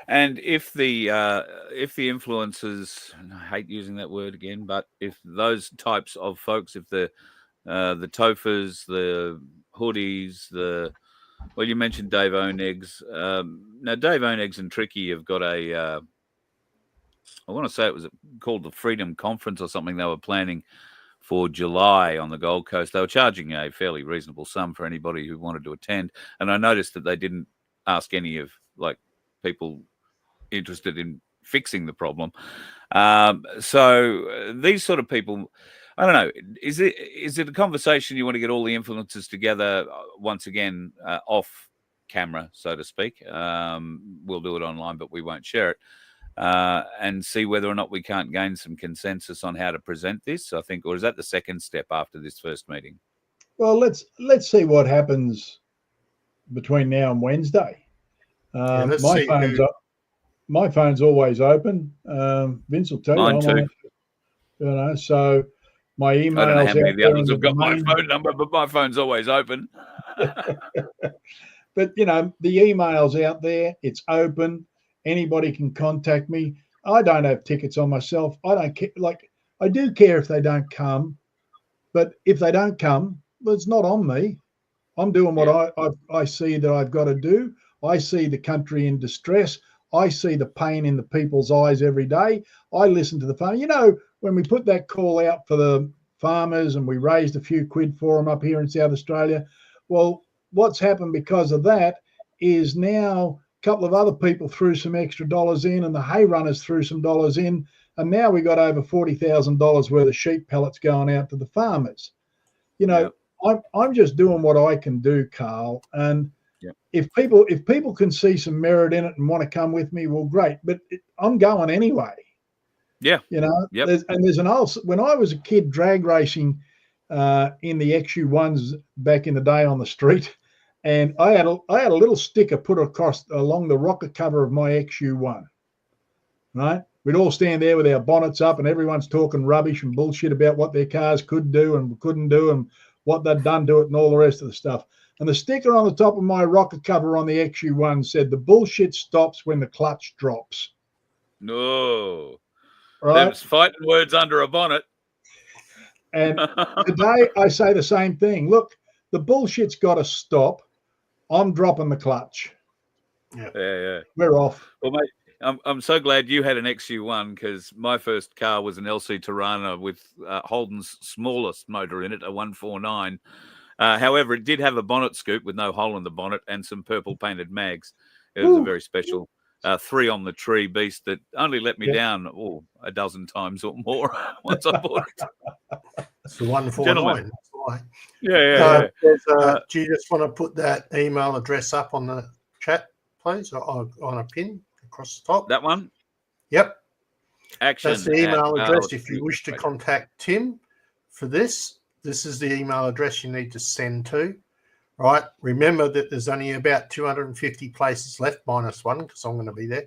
And if the influencers, and I hate using that word again, but if those types of folks, if the tofas, the hoodies, you mentioned Dave Oneggs. Now Dave Oneggs and Tricky have got I want to say it was called the Freedom Conference or something they were planning for July on the Gold Coast. They were charging a fairly reasonable sum for anybody who wanted to attend, and I noticed that they didn't ask any of people interested in fixing the problem. So these sort of people, I don't know, is it a conversation you want to get all the influencers together once again off camera, so to speak? We'll do it online, but we won't share it, and see whether or not we can't gain some consensus on how to present this, I think, or is that the second step after this first meeting? Well, let's see what happens between now and Wednesday. My phone's always open. Vince will tell Mine too. So my emails. I don't know how many of the others have got my phone number, but my phone's always open. But the email's out there. It's open. Anybody can contact me. I don't have tickets on myself. I don't care. I do care if they don't come, but if they don't come, well, it's not on me. I'm doing what I see that I've got to do. I see the country in distress. I see the pain in the people's eyes every day. I listen to the phone. When we put that call out for the farmers and we raised a few quid for them up here in South Australia, well, what's happened because of that is now a couple of other people threw some extra dollars in, and the hay runners threw some dollars in, and now we got over $40,000 worth of sheep pellets going out to the farmers. I'm just doing what I can do, Carl, and if people can see some merit in it and want to come with me, well, great. But I'm going anyway. Yeah. There's an old, when I was a kid drag racing in the XU1s back in the day on the street, and I had a little sticker put along the rocker cover of my XU1. Right. we'd all stand there with our bonnets up and everyone's talking rubbish and bullshit about what their cars could do and couldn't do and what they'd done to it and all the rest of the stuff. And the sticker on the top of my rocket cover on the XU1 said, the bullshit stops when the clutch drops. No. Right? Them's fighting words under a bonnet. And today I say the same thing. Look, the bullshit's got to stop. I'm dropping the clutch. Yeah. We're off. Well, mate, I'm so glad you had an XU1 because my first car was an LC Tirana with Holden's smallest motor in it, a 149. However, it did have a bonnet scoop with no hole in the bonnet and some purple painted mags. It was a very special 3 on the tree beast that only let me down a dozen times or more once I bought it. It's the 149. Yeah. Do you just want to put that email address up on the chat, please, or on a pin across the top? That one? Yep. Action. That's the email address. If you wish to contact Tim for this is the email address you need to send to. Right. Remember that there's only about 250 places left, minus one, because I'm going to be there.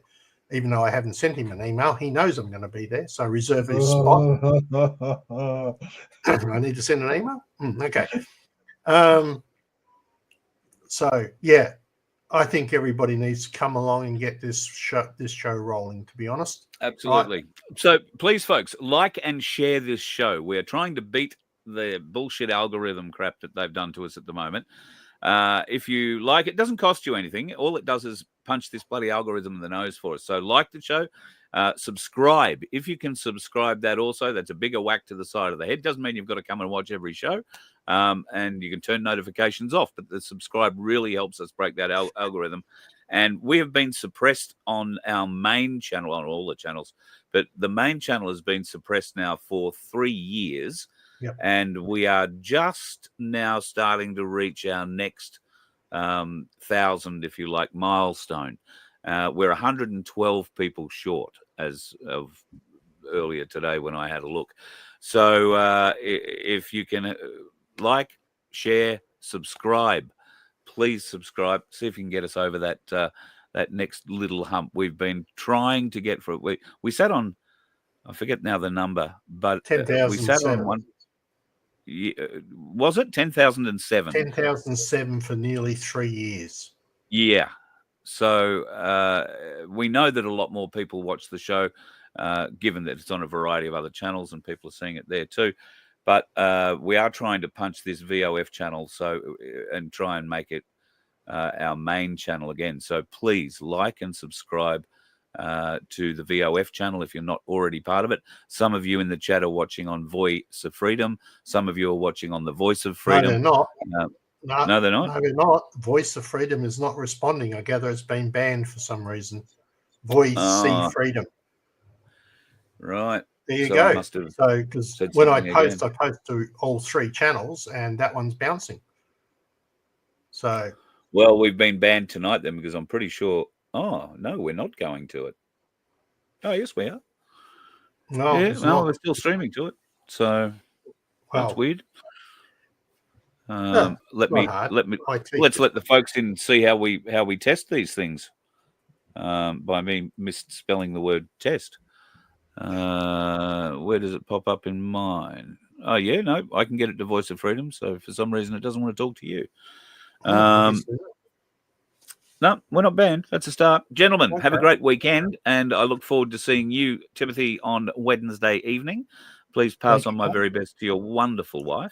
Even though I haven't sent him an email, he knows I'm going to be there. So reserve his spot. I need to send an email? Okay. So, yeah, I think everybody needs to come along and get this show rolling, to be honest. Absolutely. Right. So please, folks, like and share this show. We're trying to beat the bullshit algorithm crap that they've done to us at the moment. If you like, it doesn't cost you anything. All it does is punch this bloody algorithm in the nose for us. So like the show, subscribe. If you can subscribe that also, that's a bigger whack to the side of the head. Doesn't mean you've got to come and watch every show. And you can turn notifications off, but the subscribe really helps us break that algorithm. And we have been suppressed on our main channel, on all the channels, but the main channel has been suppressed now for 3 years. Yep. And we are just now starting to reach our next 1,000, if you like, milestone. We're 112 people short as of earlier today when I had a look. So if you can like, share, subscribe, please subscribe. See if you can get us over that next little hump we've been trying to get for it. We sat on, I forget now the number, but 10,007. We sat on one. Was it 10,007? 10,007 for nearly 3 years. Yeah. So we know that a lot more people watch the show, given that it's on a variety of other channels and people are seeing it there too. But we are trying to punch this VOF channel and try and make it our main channel again. So please like and subscribe to the VOF channel if you're not already part of it. Some of you in the chat are watching on Voice of Freedom. Some of you are watching on the Voice of Freedom. No, they're not. No, they're not. No, they're not. Voice of Freedom is not responding. I gather it's been banned for some reason. Voice Freedom. Right. There you So go. I must have So, because said when I something post, again. I post to all 3 channels, and that one's bouncing. So, Well, we've been banned tonight then because I'm pretty sure. Oh, no, we're not going to it. Oh, yes, we are. no, Yeah, it's well, not. we're still streaming to it. So that's Well, weird. no, Let's let the folks in see how we test these things. By me misspelling the word test. Where does it pop up in mine? Oh yeah, no, I can get it to Voice of Freedom. So for some reason it doesn't want to talk to you. No, we're not banned. That's a start. Gentlemen, have a great weekend, and I look forward to seeing you, Timothy, on Wednesday evening. Please pass on my very best to your wonderful wife.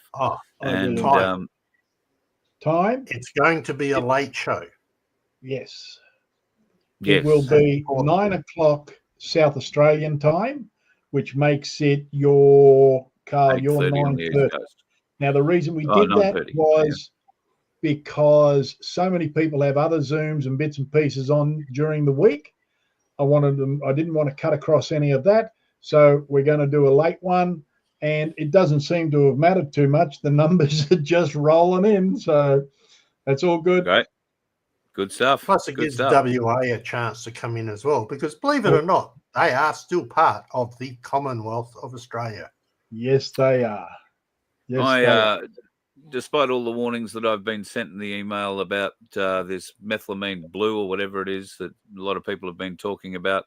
And time? It's going to be a late show. Yes. Yes. It will be 9 o'clock South Australian time, which makes it your 9:30. Now, the reason we did that was because so many people have other Zooms and bits and pieces on during the week. I didn't want to cut across any of that. So we're going to do a late one, and it doesn't seem to have mattered too much. The numbers are just rolling in. So that's all good. Great. Good stuff. Plus, it gives WA a chance to come in as well, because believe it or not, they are still part of the Commonwealth of Australia. Yes, they are. Yes, despite all the warnings that I've been sent in the email about this methylamine blue or whatever it is that a lot of people have been talking about,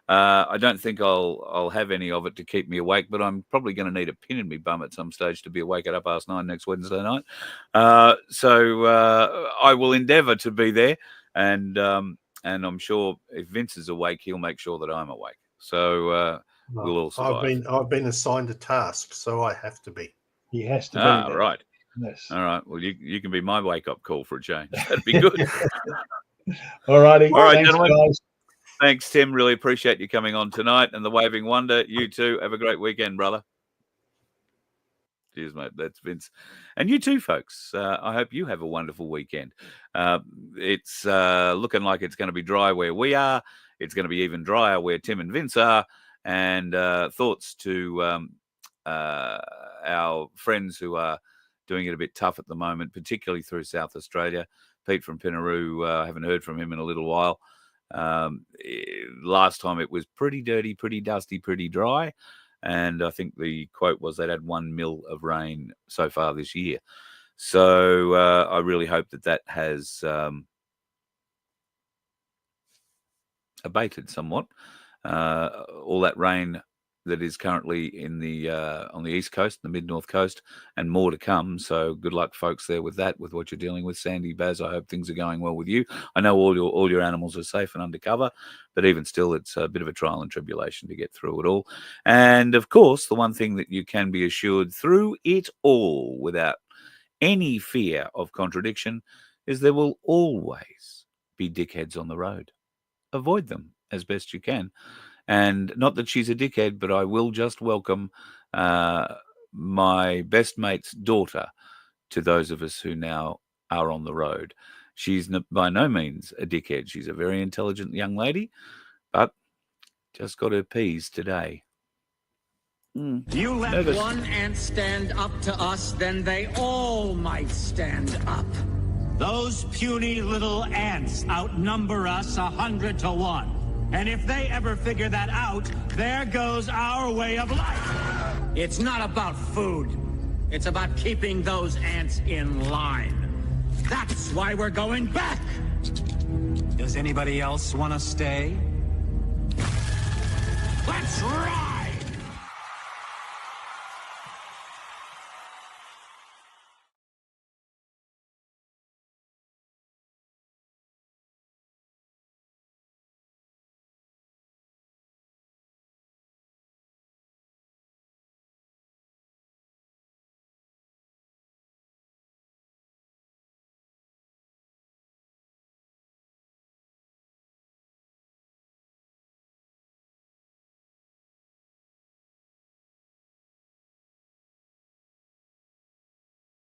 I don't think I'll have any of it to keep me awake, but I'm probably going to need a pin in my bum at some stage to be awake at 9:30 next Wednesday night. So I will endeavour to be there, and I'm sure if Vince is awake, he'll make sure that I'm awake. So we'll all survive. I've been assigned a task, so I have to be. He has to be there. Right. Yes. All right. Well, you can be my wake-up call for a change. That'd be good. All righty. All right, Thanks, gentlemen. guys. Thanks, Tim. Really appreciate you coming on tonight. And the Waving Wonder, you too. Have a great weekend, brother. Cheers, mate. That's Vince. And you too, folks. I hope you have a wonderful weekend. It's looking like it's going to be dry where we are. It's going to be even drier where Tim and Vince are. And thoughts to our friends who are doing it a bit tough at the moment, particularly through South Australia. Pete from Pinaroo, I haven't heard from him in a little while. Last time it was pretty dirty, pretty dusty, pretty dry. And I think the quote was they'd had 1 mil of rain so far this year. So I really hope that has abated somewhat. All that rain that is currently in the on the east coast, the mid-north coast, and more to come. So good luck, folks, there with that, with what you're dealing with. Sandy, Baz, I hope things are going well with you. I know all your animals are safe and undercover, but even still, it's a bit of a trial and tribulation to get through it all. And of course, the one thing that you can be assured through it all, without any fear of contradiction, is there will always be dickheads on the road. Avoid them as best you can. And not that she's a dickhead, but I will just welcome my best mate's daughter to those of us who now are on the road. She's by no means a dickhead. She's a very intelligent young lady, but just got her P's today. You let one ant stand up to us, then they all might stand up. Those puny little ants outnumber us 100 to 1. And if they ever figure that out, there goes our way of life. It's not about food. It's about keeping those ants in line. That's why we're going back. Does anybody else want to stay? Let's rock!